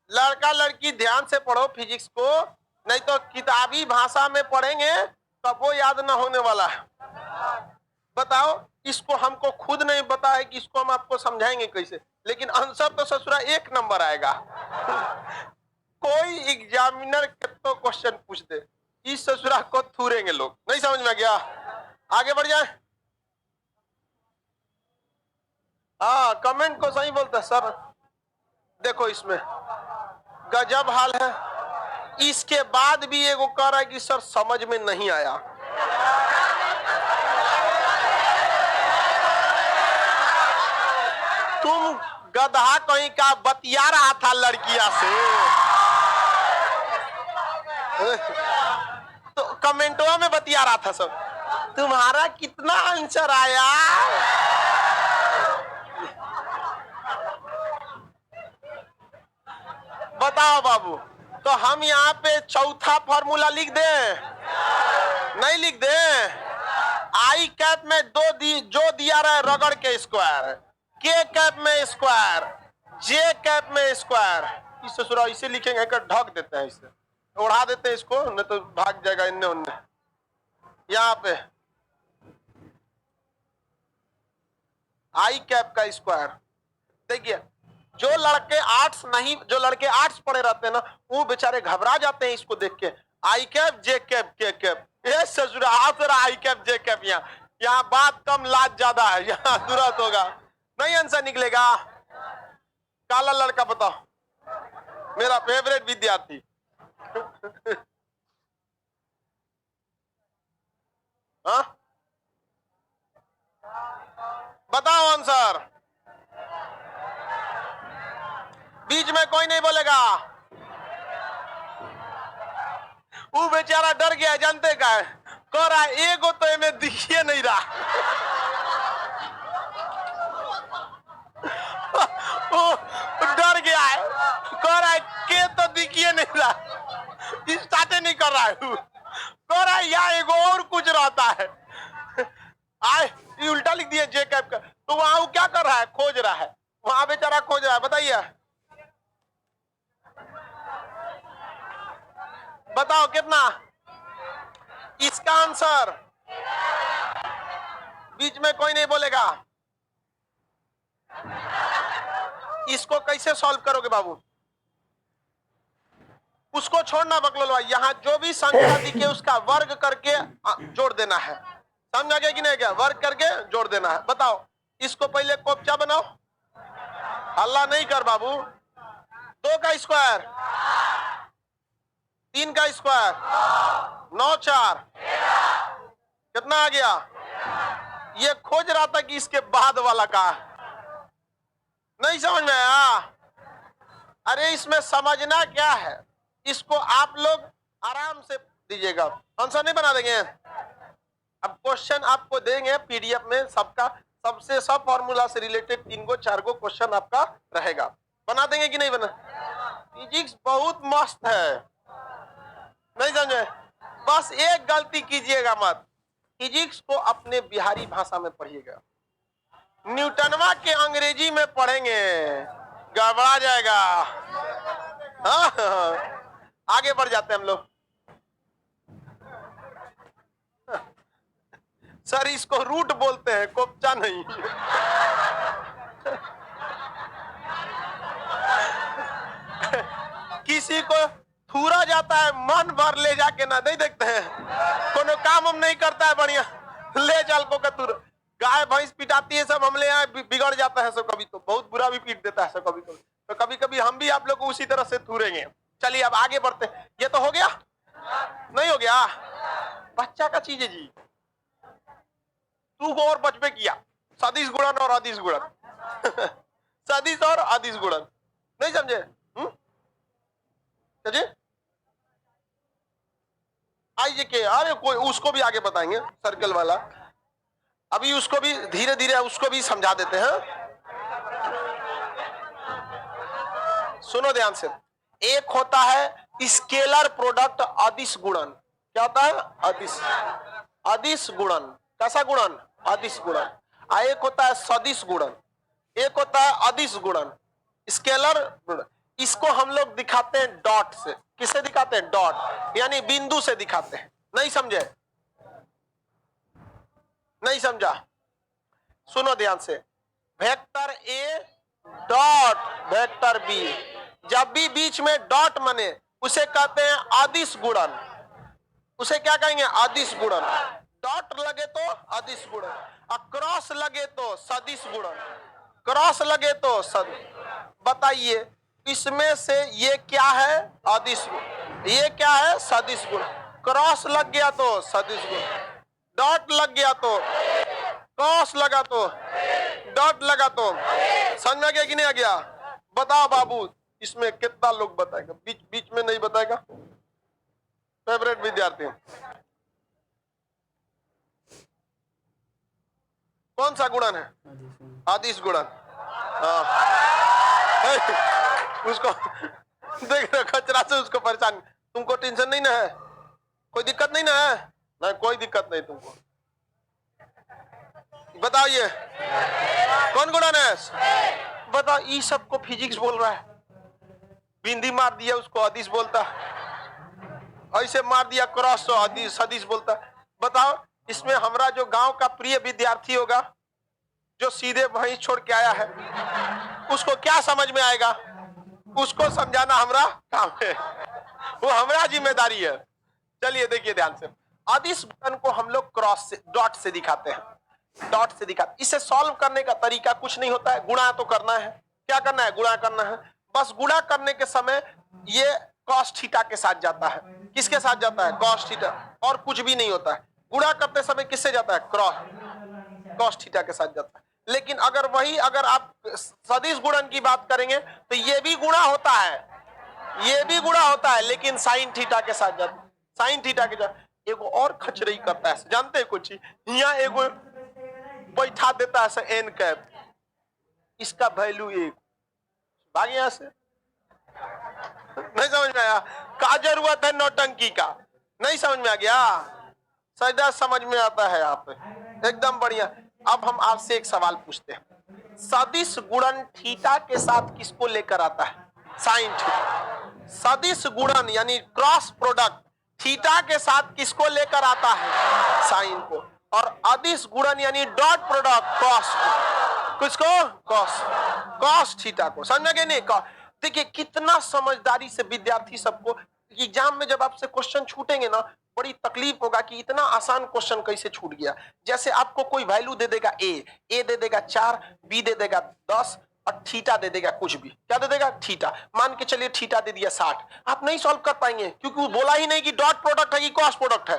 लड़का लड़की ध्यान से पढ़ो फिजिक्स को, नहीं तो किताबी भाषा में पढ़ेंगे तब वो याद ना होने वाला है। बताओ, इसको हमको खुद नहीं पता है कि इसको हम आपको समझाएंगे कैसे, लेकिन आंसर तो ससुरा 1 नंबर आएगा। कोई एग्जामिनर कितना क्वेश्चन पूछ दे, इस ससुरा को थूरेंगे लोग। नहीं समझ में गया? आगे बढ़ जाए। हाँ, कमेंट को सही बोलते हैं सर। देखो इसमें गजब हाल है। इसके बाद भी एगो कह रहा है कि सर समझ में नहीं आया। तुम गधा कहीं का बतिया रहा था लड़कियां से, तो कमेंटों में बतिया रहा था सब। तुम्हारा कितना आंसर आया? बताओ बाबू, तो हम यहाँ पे चौथा फॉर्मूला लिख दें? नहीं लिख दें? आई कैप में जो दिया रहा है रगड़ के स्क्वायर, के कैप में स्क्वायर, जे कैप में स्क्वायर। इस ससुरा इसे लिखेंगे कि ढक देते हैं, इसे उड़ा देते हैं इसको, नहीं तो भाग जाएगा इन्ने उन्ने। यहाँ पे आई कैप का स्क्वायर। देखिए, जो लड़के आर्ट्स पढ़े रहते हैं ना, वो बेचारे घबरा जाते हैं इसको देख के। आई cap, J cap, K cap, ये ससुरा आई कैप, जे कैप। यहाँ बात कम लाज ज्यादा है, यहाँ तुरंत होगा। नहीं आंसर निकलेगा। काला लड़का बताओ, मेरा फेवरेट विद्यार्थी। हाँ बताओ आंसर। बीच में कोई नहीं बोलेगा। वो बेचारा डर गया, जानते का है? कह रहा है एगो तो इन्हें दिखिए नहीं रहा। डर गया है, कह रहा है के तो दिखिए नहीं रहा, स्टार्ट नहीं कर रहा है। कह रहा है यहाँ एगो और कुछ रहता है। आए ये उल्टा लिख दिया जे कैप का, तो वहां वो क्या कर रहा है, खोज रहा है, वहां बेचारा खोज रहा है। बताइए, बताओ कितना इसका आंसर, बीच में कोई नहीं बोलेगा। इसको कैसे सॉल्व करोगे बाबू, उसको छोड़ना बकलोल भाई, यहाँ जो भी संख्या दिखे उसका वर्ग करके जोड़ देना है, समझा गया कि नहीं, क्या वर्ग करके जोड़ देना है। बताओ, इसको पहले कोपचा बनाओ, हल्ला नहीं कर बाबू, 2 का स्क्वायर, 3 का स्क्वायर, 9 4 कितना आ गया, ये खोज रहा था कि इसके बाद वाला का नहीं समझ में आया। अरे इसमें समझना क्या है, इसको आप लोग आराम से दीजिएगा, आंसर नहीं बना देंगे। अब क्वेश्चन आपको देंगे पीडीएफ में, सबका सबसे सब फॉर्मूला से रिलेटेड 3 गो 4 गो क्वेश्चन आपका रहेगा, बना देंगे कि नहीं बना। फिजिक्स बहुत मस्त है, नहीं समझे, बस एक गलती कीजिएगा मत, फिजिक्स को अपने बिहारी भाषा में पढ़िएगा, न्यूटनवा के अंग्रेजी में पढ़ेंगे गड़बड़ा जाएगा। हाँ, आगे बढ़ जाते हैं हम लोग। सर इसको रूट बोलते हैं, कोपचा नहीं। किसी को थूरा जाता है, मन भर ले जाके ना नहीं देखते हैं, कोनो काम हम नहीं करता है बढ़िया, ले चल को कतुर, गाय भैंस पिटाती है सब, हमले यहाँ बिगड़ जाता है सब, कभी तो बहुत बुरा भी पीट देता है सब, कभी कभी तो कभी कभी हम भी आप लोग को उसी तरह से थूरेंगे। चलिए अब आगे बढ़ते, ये तो हो गया, नहीं हो गया, बच्चा का चीज है जी, तू और बचपे किया, सदिश गुणन और अदिश गुणन। सदिश और अदिश गुणन, नहीं समझे, आइए के, अरे कोई उसको भी आगे बताएंगे सर्कल वाला, अभी उसको भी धीरे धीरे उसको भी समझा देते हैं। सुनो ध्यान से, एक होता है स्केलर प्रोडक्ट अदिश गुणन, क्या होता है, अदिश, अदिश गुणन, कैसा गुणन, अदिश गुणन, एक होता है सदिश गुणन, एक होता है अदिश गुणन, स्केलर गुणन। इसको हम लोग दिखाते हैं डॉट से, किसे दिखाते हैं, डॉट यानी बिंदु से दिखाते हैं, नहीं समझे, नहीं समझा, सुनो ध्यान से, vector A dot vector B, जब भी बीच में डॉट बने उसे कहते हैं अदिश गुणन, उसे क्या कहेंगे, अदिश गुणन, डॉट लगे तो अदिश गुणन, और क्रॉस लगे तो सदिश गुणन, क्रॉस लगे तो सदिश। बताइए इसमें से ये क्या है, अदिश गुण, ये क्या है, सदिश गुण, क्रॉस लग गया तो सदिश गुण, डॉट लग गया तो, क्रॉस लगा तो, डॉट लगा तो, समझ में आ गया कि नहीं आ गया। बताओ बाबू इसमें कितना लोग बताएगा, बीच बीच में नहीं बताएगा, फेवरेट विद्यार्थी कौन सा गुणन है, अदिश गुणन। उसको देख रहे खचरा से उसको परेशान, तुमको टेंशन नहीं ना है, कोई दिक्कत नहीं ना है, नहीं कोई दिक्कत नहीं तुमको, बताओ ये कौन गुणन है, बताओ, ये सबको फिजिक्स बोल रहा है, बिंदी मार दिया उसको अदिश बोलता, ऐसे मार दिया क्रॉस तो अदिश सदिश बोलता। बताओ इसमें हमारा जो गांव का प्रिय विद्यार्थी होगा जो सीधे वहीं छोड़ के आया है, उसको क्या समझ में आएगा, उसको समझाना हमारा काम है, वो हमारा जिम्मेदारी है। चलिए देखिए ध्यान से, अदिश गुणन को हम लोग क्रॉस से, डॉट से दिखाते हैं, डॉट से दिखाते, इसे सॉल्व करने का तरीका कुछ नहीं होता है, गुणा तो करना है, क्या करना है, गुणा करना है, बस गुणा करने के समय ये कॉस थीटा के साथ जाता है, किसके साथ जाता है, कॉस थीटा, और कुछ भी नहीं होता है, गुणा करते समय किससे जाता है, कॉस थीटा के साथ जाता है। लेकिन अगर वही अगर आप सदिश गुणन की बात करेंगे तो ये भी गुणा होता है, ये भी गुणा होता है, लेकिन साइन थीटा के साथ जाता है, साइन थीटा के साथ। एगो और खचरई करता है, जानते हैं कुछ, यहाँ एगो बैठा देता है एन कैप, इसका वैल्यू 1, भाग यहां से, नहीं समझ में आया, क्या जरूरत है नौटंकी का, नहीं समझ में आ गया, सीधा समझ में आता है आप, एकदम बढ़िया। अब हम आपसे एक सवाल पूछते हैं, सदिश गुणन थीटा के साथ किसको लेकर आता है? Sine theta. सदिश गुणन यानी क्रॉस प्रोडक्ट थीटा के साथ किसको लेकर आता है? साइन को। और अदिश गुणन यानी डॉट प्रोडक्ट कॉस को। किसको? कॉस। कॉस थीटा को। समझे नहीं? देखिए कितना समझदारी से विद्यार्थी सबको एग्जाम में जब आपसे क्वेश्चन छूटेंगे ना, बड़ी तकलीफ होगा कि इतना आसान क्वेश्चन कैसे छूट गया। जैसे आपको कोई वैल्यू दे देगा ए दे देगा 4, बी दे देगा 10 और थीटा दे देगा कुछ भी। क्या दे देगा? थीटा। मान के चलिए थीटा दे दिया 60, आप नहीं सॉल्व कर पाएंगे क्योंकि वो बोला ही नहीं कि डॉट प्रोडक्ट है कि क्रॉस प्रोडक्ट है।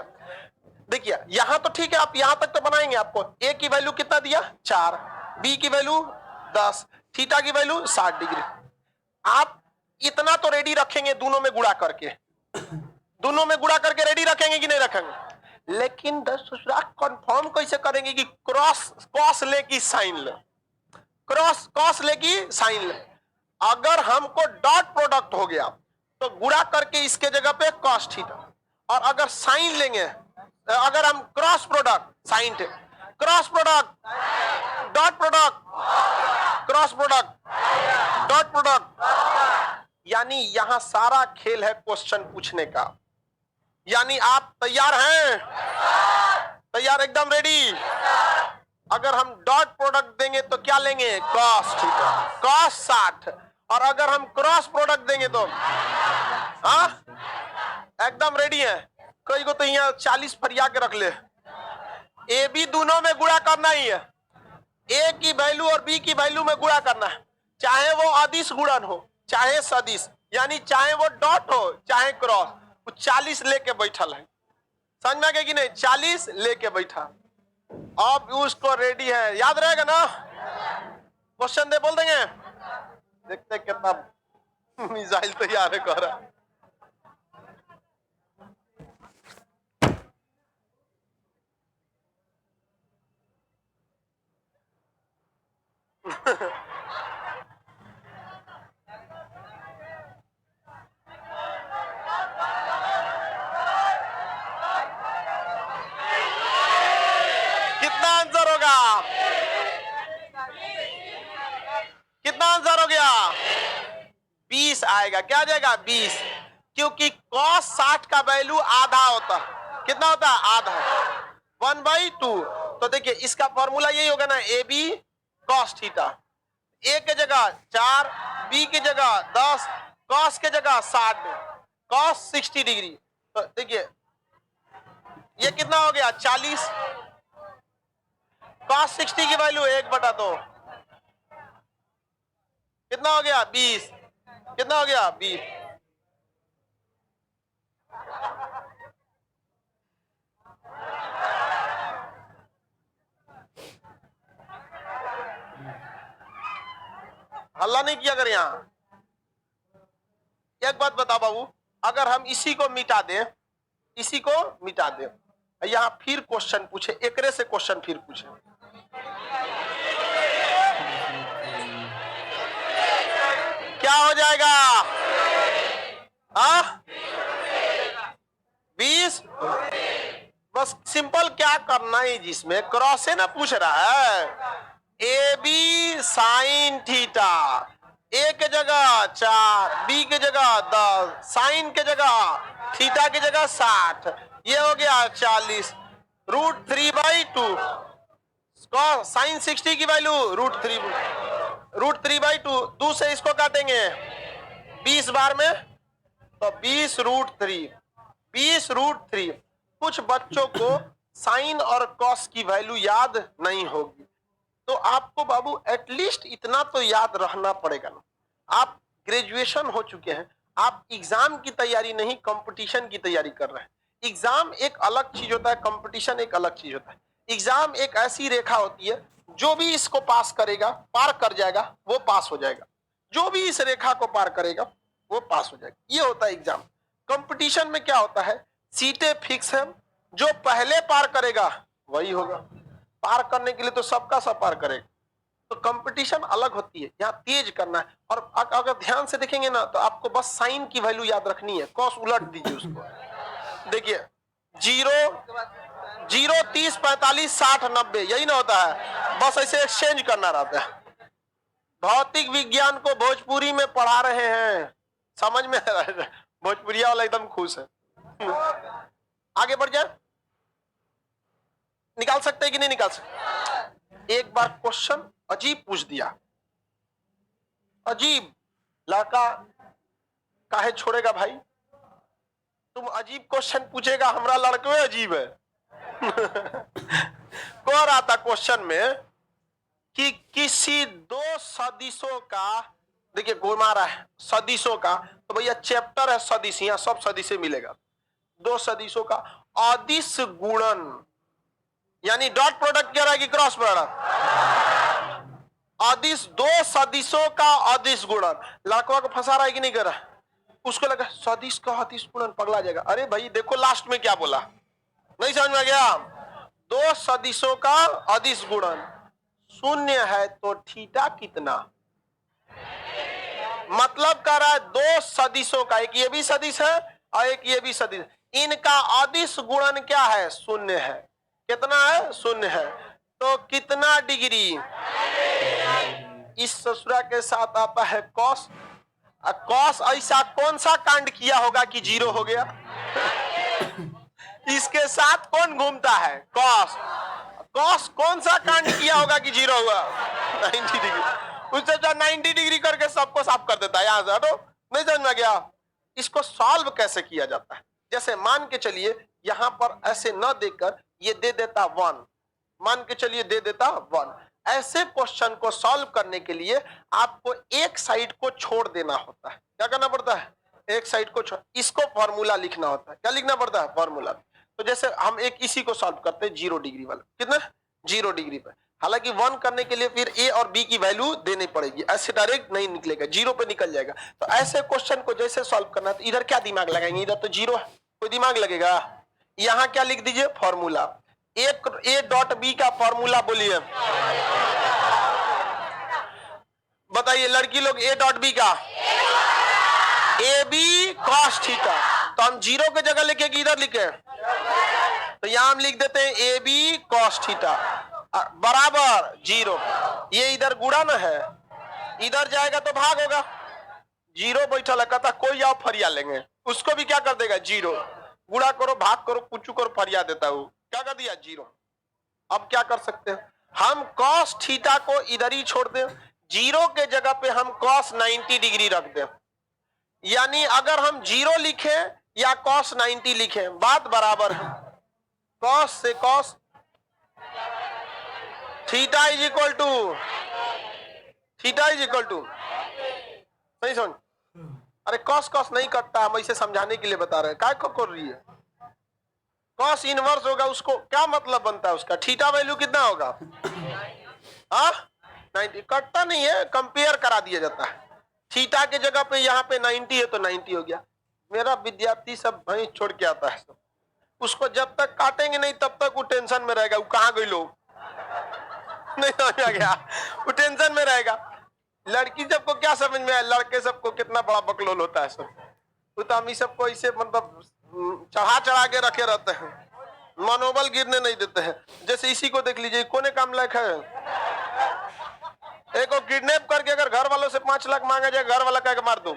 देखिए यहां तो ठीक है, आप यहां तक तो बनाएंगे। आपको ए की वैल्यू कितना दिया? 4, बी की वैल्यू 10, थीटा की वैल्यू 60 डिग्री। आप इतना तो रेडी रखेंगे दोनों में गुणा करके, दोनों में गुणा करके रेडी रखेंगे कि नहीं रखेंगे? लेकिन कंफर्म कैसे करेंगे कि क्रॉस कॉस ले की साइन ले, क्रॉस कॉस ले की साइन ले? अगर हमको डॉट प्रोडक्ट हो गया तो गुणा करके इसके जगह पे कॉस थीटा, और अगर साइन लेंगे, अगर हम क्रॉस प्रोडक्ट साइन थे, cross product dot product cross product dot product, यानी यहां सारा खेल है क्वेश्चन पूछने का। यानी आप तैयार हैं? तैयार, एकदम रेडी? अगर हम डॉट प्रोडक्ट देंगे तो क्या लेंगे? Cos theta, cos 60। और अगर हम क्रॉस प्रोडक्ट देंगे तो हाँ एकदम रेडी है। कई को तो यहाँ 40 फरिया के रख ले। ए बी दोनों में गुणा करना ही है, ए की वैल्यू और बी की वैल्यू में गुणा करना है, चाहे वो अदिश गुणन हो चाहे सदिश, यानी चाहे वो डॉट हो चाहे क्रॉस। 40 लेके बैठल है, समझ में आ गया कि नहीं? 40 लेके बैठा, अब उसको रेडी है। याद रहेगा ना? क्वेश्चन दे बोल देंगे, देखते कितना मिसाइल तैयार है कर रहा है। कितना आंसर होगा? कितना आंसर हो गया? 20 आएगा। क्या आ जाएगा? 20, क्योंकि cos 60 का वैल्यू आधा होता है। कितना होता है? आधा, 1/2। तो देखिए इसका फॉर्मूला यही होगा ना, ए बी कॉस थीटा। ए के जगह 4, बी की जगह 10, कॉस के जगह 60, कॉस 60 डिग्री। तो देखिए ये कितना हो गया? 40। कॉस 60 की वैल्यू 1/2, कितना हो गया? 20। कितना हो गया? 20। हल्ला नहीं किया कर यहां। एक बात बता बाबू, अगर हम इसी को मिटा दें, इसी को मिटा दें, यहां फिर क्वेश्चन पूछे, एकरे से क्वेश्चन फिर पूछे, क्या हो जाएगा? हाँ 20। बस सिंपल क्या करना है, जिसमें क्रॉस है ना पूछ रहा है, ए बी साइन थीटा, ए के जगह 4, बी के जगह 10, साइन के जगह थीटा की जगह 60, ये हो गया 40, √3/2। साइन 60 की वैल्यू √3/2। 2 से इसको काटेंगे 20 बार में, तो 20√3। कुछ बच्चों को साइन और कॉस की वैल्यू याद नहीं होगी, तो आपको बाबू एटलीस्ट इतना तो याद रहना पड़ेगा ना। आप ग्रेजुएशन हो चुके हैं, आप एग्जाम की तैयारी नहीं कंपटीशन की तैयारी कर रहे हैं। एग्जाम एक अलग चीज होता है, कंपटीशन एक अलग चीज होता है। एग्जाम एक ऐसी रेखा होती है, जो भी इसको पास करेगा, पार कर जाएगा, वो पास हो जाएगा। जो भी इस रेखा को पार करेगा वो पास हो जाएगा, ये होता है एग्जाम। कंपटीशन में क्या होता है? सीटें फिक्स है, जो पहले पार करेगा वही होगा। पार करने के लिए तो सबका सब पार करेगा, तो कंपटीशन अलग होती है, यहाँ तेज करना है। और अगर ध्यान से देखेंगे ना, तो आपको बस साइन की वैल्यू याद रखनी है, कॉस उलट दीजिए उसको। देखिए 0 0, 30, 45, 60, 90 यही ना होता है, बस ऐसे एक्सचेंज करना रहता है। भौतिक विज्ञान को भोजपुरी में पढ़ा रहे हैं, समझ में आ रहा है? भोजपुरिया वाला एकदम खुश है। आगे बढ़ जाए, निकाल सकते हैं कि नहीं निकाल सकते? एक बार क्वेश्चन अजीब पूछ दिया, अजीब। लड़का काहे छोड़ेगा भाई, तुम अजीब क्वेश्चन पूछेगा, हमरा लड़के अजीब है। कह रहा था क्वेश्चन में कि किसी दो सदिशों का, देखिए घुमा रहा है सदिशों का, तो भैया चैप्टर है सदिश, यहां सब सदिशे मिलेगा। दो सदिशों का अदिश गुणन, यानी डॉट प्रोडक्ट क्या रहेगी, क्रॉस प्रोडक्ट। अदिश, दो सदिशों का अदिश गुणन। लड़का को फंसा रहा है कि नहीं कर रहा, उसको लगा सदिश का अदिश गुणन, पगला जाएगा। अरे भाई देखो लास्ट में क्या बोला, नहीं समझ में आ गया? दो सदिशों का अदिश गुणन शून्य है तो थीटा कितना, मतलब कर रहा है दो सदिशों का, एक ये भी सदिश है और एक ये भी सदिश, इनका अदिश गुणन क्या है, शून्य है। कितना है, शून्य है। तो कितना डिग्री, इस ससुरा के साथ आता है कॉस। कॉस ऐसा कौन सा कांड किया होगा कि जीरो हो गया? इसके साथ कौन घूमता है, कॉस। कॉस कौन सा कांड किया होगा कि जीरो हुआ? 90 डिग्री। उससे 90 डिग्री करके सबको साफ कर देता है, यहां से हटो। नहीं समझ में गया? इसको सॉल्व कैसे किया जाता है, जैसे मान के चलिए यहां पर ऐसे न देकर ये दे देता 1, मान के चलिए दे देता 1। ऐसे क्वेश्चन को सॉल्व करने के लिए आपको एक साइड को छोड़ देना होता है। क्या करना पड़ता है, एक साइड को छोड़, इसको फॉर्मूला लिखना होता है। क्या लिखना पड़ता है, फॉर्मूला। तो जैसे हम एक इसी को सॉल्व करते हैं 0 डिग्री वाला, कितना 0 डिग्री पे, हालांकि 1 करने के लिए फिर ए और बी की वैल्यू देनी पड़ेगी, ऐसे डायरेक्ट नहीं निकलेगा, 0 पे निकल जाएगा। तो ऐसे क्वेश्चन को जैसे सॉल्व करना है तो इधर क्या दिमाग लगाएंगे, इधर तो 0 है, कोई दिमाग लगेगा? यहां क्या लिख दीजिए, फॉर्मूला। ए डॉट बी का फॉर्मूला बोलिए, बताइए लड़की लोग, ए डॉट बी का, ए बी कॉस थीटा। तो हम 0 के जगह लिखे कि इधर लिखे, तो यहां हम लिख देते हैं ए बी कॉस थीटा बराबर 0। ये इधर गुणा न है, इधर जाएगा तो भाग होगा, 0 बैठा लगा था, कोई आओ फरिया लेंगे, उसको भी क्या कर देगा 0, गुणा करो भाग करो कुछ करो फरिया देता हूं, क्या कर दिया 0। अब क्या कर सकते हैं, हम कॉस थीटा को इधर ही छोड़ दें, 0 के जगह पे हम कॉस 90 डिग्री रख दें, यानी अगर हम 0 लिखें या कॉस 90 लिखें बात बराबर है। कॉस से cos theta is equal to, theta is equal to, सही समझ? अरे कॉस कॉस नहीं कटता, हम इसे समझाने के लिए बता रहे हैं, काय को कर रही है। कॉस इनवर्स होगा, उसको क्या मतलब बनता है उसका, थीटा वैल्यू कितना होगा, हाँ 90, कटता नहीं है, कंपेयर करा दिया जाता है। थीटा के जगह पे यहाँ पे 90 है तो 90 हो गया। मेरा विद्यार्थी सब भैंस छोड़ के आता है सब, उसको जब तक काटेंगे नहीं तब तक वो टेंशन में रहेगा, वो कहाँ गई लोग, नहीं समझ आ गया, वो टेंशन में रहेगा। लड़की सबको क्या समझ में आया, लड़के सबको कितना बड़ा बकलोल होता है सब, वो तो हम सबको इसे मतलब चढ़ा चढ़ा के रखे रहते हैं, मनोबल गिरने नहीं देते हैं। जैसे इसी को देख लीजिए, कोने काम लायक है, एक को किडनैप करके अगर घर वालों से 5 लाख मांगा जाए, घर वाला कह के मार दो।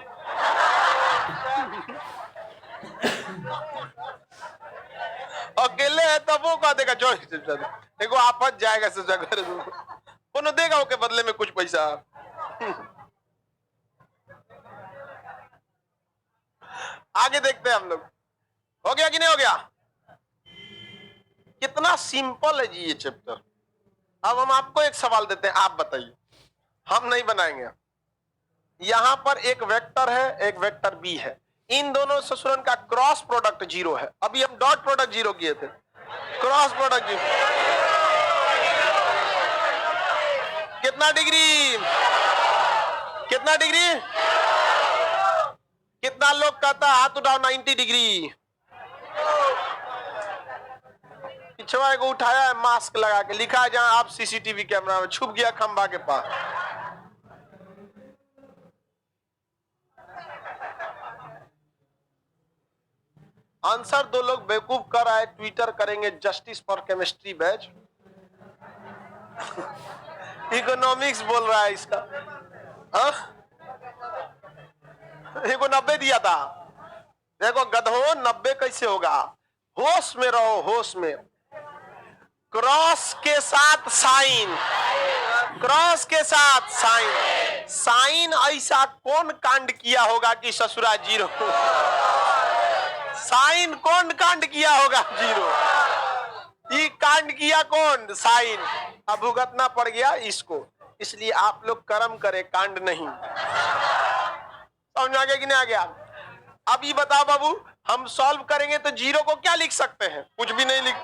अकेले है तब वो कह देगा जो देखो आफत जाएगा से जगह कौन देगा ओके बदले में कुछ पैसा। आगे देखते हैं हम लोग, हो गया कि नहीं हो गया? कितना सिंपल है जी ये चैप्टर। अब हम आपको एक सवाल देते हैं, आप बताइए, हम नहीं बनाएंगे। यहां पर एक वेक्टर है, एक वेक्टर बी है, इन दोनों ससुरन का क्रॉस प्रोडक्ट 0 है। अभी हम डॉट प्रोडक्ट 0 किए थे, क्रॉस प्रोडक्ट 0 कितना डिग्री, कितना डिग्री, कितना लोग कहता हाथ उठाओ 90 डिग्री। पिछवा को उठाया है मास्क लगा के, लिखा है जहां आप सीसीटीवी कैमरा में, छुप गया खंबा के पास। आंसर दो लोग बेवकूफ कर रहा है, ट्विटर करेंगे justice for chemistry batch. Economics बोल रहा है इसका। इनको 90 दिया था। देखो गधो, 90 कैसे होगा? होश में रहो, होश में। क्रॉस के साथ साइन, क्रॉस के साथ साइन। साइन ऐसा कौन कांड किया होगा कि ससुरा जीरो? साइन कौन कांड किया होगा जीरो? ये कांड किया कौन? साइन। अब भुगतना पड़ गया इसको। इसलिए आप लोग कर्म करें, कांड नहीं। समझ आ गया कि नहीं आ गया? अब ये बताओ बाबू, हम सॉल्व करेंगे तो जीरो को क्या लिख सकते हैं? कुछ भी नहीं लिख।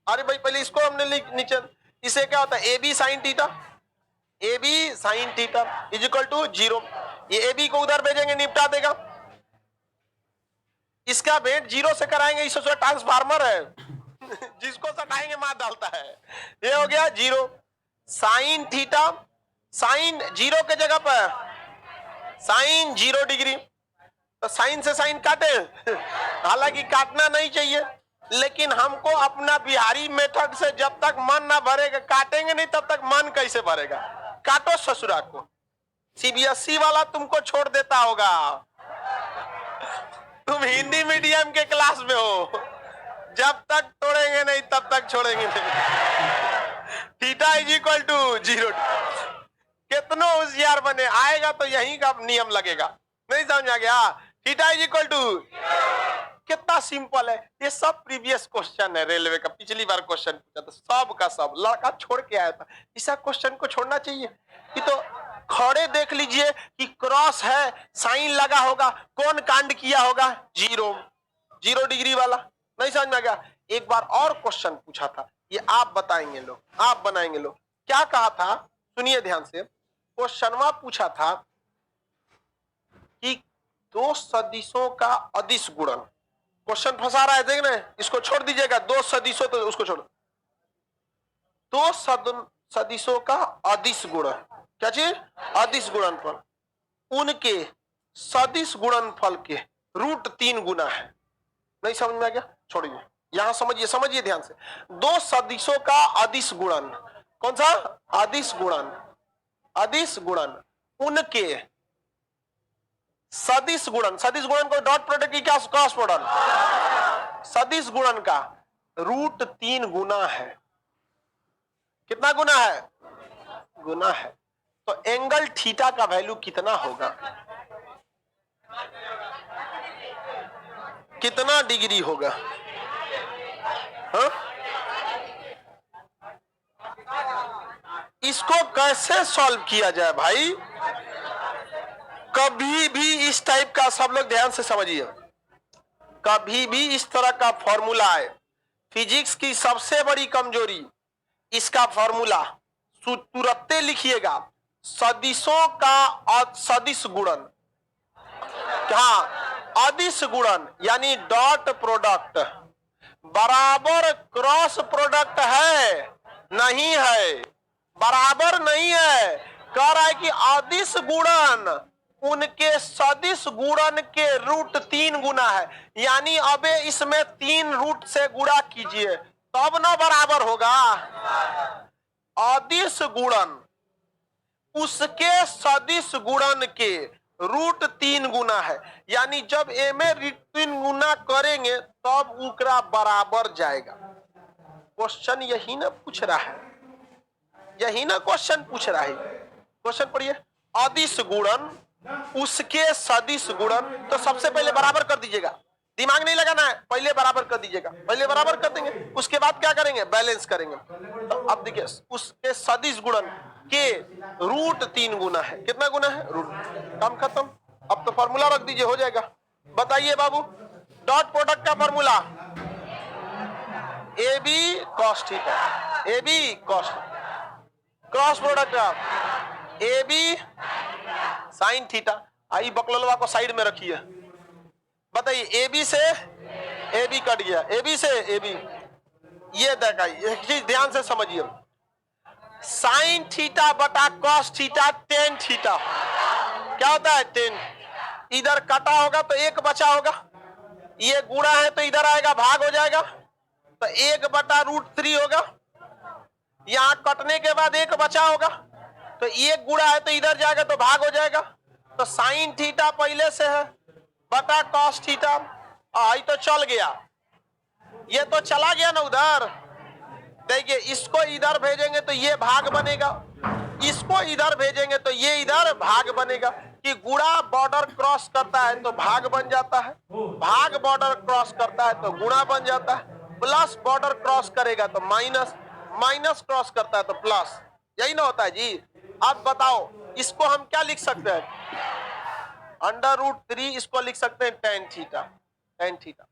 अरे भाई पहले इसको हमने लिख नीचे। इसे क्या होता है? A B sine theta, A B sine theta is equal to zero. ये ए बी को उधर भेजेंगे, निपटा देगा। इसका भेंट जीरो से कराएंगे, इससे ट्रांसफार्मर है। जिसको सटाएंगे मार डालता है। ये हो गया zero. Sine theta, sine zero के जगह पर साइन 0 डिग्री, तो साइन से साइन काटे। हालांकि काटना नहीं चाहिए, लेकिन हमको अपना बिहारी मेथड से जब तक मन ना भरेगा, काटेंगे नहीं तब तक मन कैसे भरेगा? काटो ससुरा को। सीबीएसई वाला तुमको छोड़ देता होगा, तुम हिंदी मीडियम के क्लास में हो। जब तक तोड़ेंगे नहीं तब तक छोड़ेंगे नहीं। Theta is equal to 0। कितना होशियार बने, आएगा तो यही का नियम लगेगा। नहीं समझ आ गया? थीटा इज इक्वल टू, कितना सिंपल है। ये सब प्रीवियस क्वेश्चन है रेलवे का, पिछली बार क्वेश्चन पूछा था, सब का सब लड़का छोड़ के आया था। इस क्वेश्चन को छोड़ना चाहिए कि तो खड़े देख लीजिए कि क्रॉस है, साइन लगा होगा, कौन कांड किया होगा? जीरो, 0 डिग्री वाला। नहीं समझ में आ गया? एक बार और क्वेश्चन पूछा था, ये आप बताएंगे लोग, आप बनाएंगे लोग। क्या कहा था? सुनिए ध्यान से। क्वेश्चनवा पूछा था कि दो सदिशों का अदिश गुणन। क्वेश्चन फंसा रहा है, देख रहे हैं? इसको छोड़ दीजिएगा, दो सदिशों तो उसको छोड़। दो सदिशों का अदिश गुणन, क्या चीज? अदिश गुणनफल। उनके सदिश गुणनफल के रूट 3 गुना है। नहीं समझ में आ गया? छोड़िए, यहां समझिए, समझिए ध्यान से। दो सदिशों का अदिश गुणन, कौन सा? अदिश गुणन, अदिश गुणन। उनके सदिश गुणन, सदिश गुणन को डॉट प्रोडक्ट की क्या क्रॉस प्रोडक्ट? सदिश गुणन का रूट 3 गुना है। कितना गुना है? गुना है। तो एंगल थीटा का वैल्यू कितना होगा? कितना डिग्री होगा? हा? इसको कैसे सॉल्व किया जाए भाई? कभी भी इस टाइप का, सब लोग ध्यान से समझिए, कभी भी इस तरह का फॉर्मूला है। फिजिक्स की सबसे बड़ी कमजोरी इसका फॉर्मूला तुरंत लिखिएगा, सदिशों का सदिश गुणन। क्या? अदिश गुणन यानी डॉट प्रोडक्ट बराबर क्रॉस प्रोडक्ट है? नहीं है, बराबर नहीं है। कह रहा है कि अदिश गुणन उनके सदिश गुणन के रूट 3 गुना है। यानी अबे इसमें 3 रूट से गुणा कीजिए तब ना बराबर होगा। अदिश गुणन उसके सदिश गुणन के रूट 3 गुना है। यानी जब ए में 3 गुना करेंगे तब उकरा बराबर जाएगा। क्वेश्चन यही ना पूछ रहा है, यही ना क्वेश्चन पूछ रहा है। क्वेश्चन पढ़िए, अदिश गुणन उसके सदिश गुणन। तो सबसे पहले बराबर कर दीजिएगा, दिमाग नहीं लगाना है, पहले बराबर कर दीजिएगा। पहले बराबर कर देंगे, उसके बाद क्या करेंगे? बैलेंस करेंगे। तो अब देखिए, उसके सदिश गुणन के रूट 3 गुना है। कितना गुना है? रूट। काम खत्म। अब तो फॉर्मूला रख दीजिए, हो जाएगा। बताइए बाबू, डॉट प्रोडक्ट का formula A B cos theta, A B cos, cross product का ए बी साइन थीटा। आई बकलोलवा को साइड में रखिए। बताइए, ए बी से ए बी कट गया, ए बी से ए बी। ये देखा, एक चीज ध्यान से समझिए, साइन थीटा बटा कॉस थीटा टेन थीटा क्या होता है? 10। इधर कटा होगा तो 1 बचा होगा, ये गुणा है तो इधर आएगा भाग हो जाएगा, तो 1/√3 होगा। यहां कटने के बाद 1 बचा होगा, तो 1 गुणा है तो इधर जाएगा तो भाग हो जाएगा। तो साइन थीटा पहले से है बटा कॉस थीटा, आई तो चल गया, ये तो चला गया ना उधर। देखिए इसको इधर भेजेंगे तो ये भाग बनेगा, इसको इधर भेजेंगे तो ये इधर भाग बनेगा। कि गुणा बॉर्डर क्रॉस करता है तो भाग बन जाता है, भाग बॉर्डर क्रॉस करता है तो गुणा बन जाता है, प्लस बॉर्डर क्रॉस करेगा तो माइनस, माइनस क्रॉस करता है तो प्लस, यही ना होता है जी। अब बताओ इसको हम क्या लिख सकते हैं, √3, इसको लिख सकते हैं tan थीटा, tan थीटा।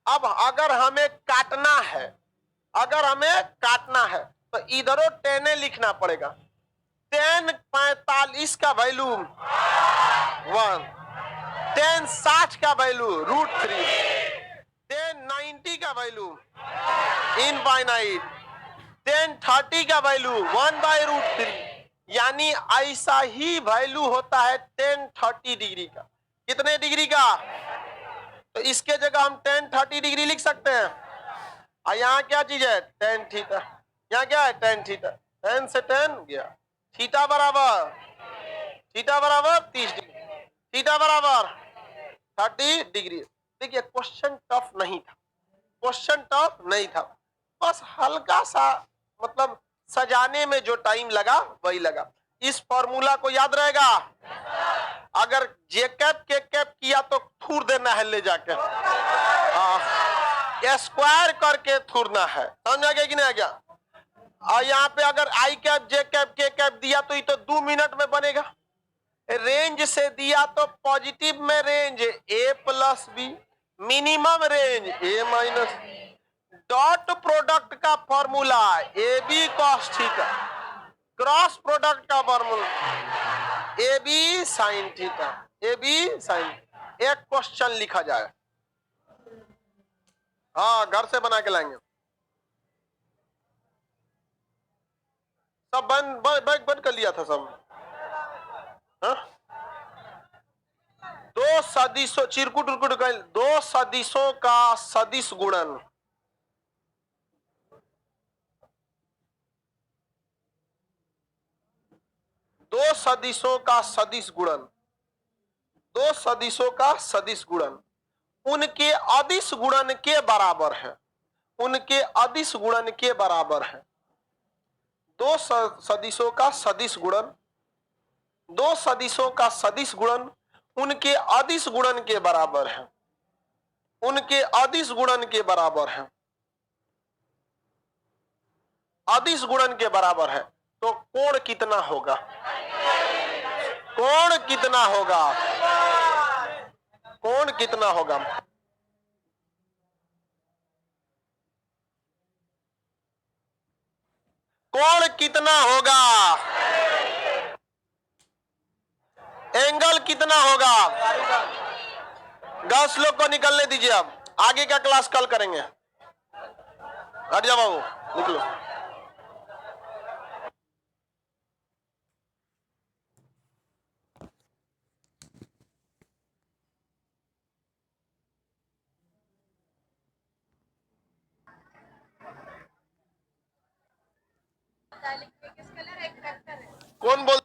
अब अगर हमें काटना है, अगर हमें काटना है तो इधरों tan लिखना पड़ेगा। tan 45 का वैल्यू 1, tan 60 का वैल्यू √3, tan 90 का वैल्यू इनफाइनाइट, tan 30 का वैल्यू 1/√3। यानी ऐसा ही वैल्यू होता है tan 30 डिग्री का। कितने डिग्री का? तो इसके जगह हम tan 30 डिग्री लिख सकते हैं। और यहाँ क्या चीज है, tan थीटा। यहाँ क्या है, tan थीटा, tan से tan गया, थीटा बराबर 30 डिग्री, थीटा बराबर 30 डिग्री। देखिए क्वेश्चन टफ नहीं था, क्वेश्चन टफ नहीं था, बस हल्का सा मतलब सजाने में जो टाइम लगा वही लगा। इस फॉर्मूला को याद रहेगा, अगर जे कैप के कैप किया तो थूर देना है ले जाके, स्क्वायर करके थूरना है, समझ आ गया कि नहीं आ गया। और यहाँ पे अगर आई cap J cap K cap दिया तो ये तो 2 मिनट में बनेगा। रेंज से दिया तो पॉजिटिव में range A+B, minimum range A-, dot product का formula AB cos theta, cross product का formula AB sin theta, AB sin। एक क्वेश्चन लिखा जाए, हाँ घर से बना के लाएंगे। सब बंद कर लिया था सब, हाँ? दो सदिशों चिरकुट उरकुट गए, दो सदिशों का सदिश गुणन, दो सदिशों का सदिश गुणन, दो सदिशों का सदिश गुणन उनके अदिश गुणन के बराबर है, उनके अदिश गुणन के बराबर है। दो सदिशों का सदिश गुणन, दो सदिशों का सदिश गुणन उनके अदिश गुणन के बराबर है, उनके अदिश गुणन के बराबर है, अदिश गुणन के बराबर है। तो कोण कितना होगा, कोण कितना होगा, कोण कितना होगा, कोण कितना होगा, एंगल कितना होगा। 10 लोग को निकलने दीजिए, अब आगे का क्लास कल करेंगे। हट जाओ बाबू, निकलो। कौन बोल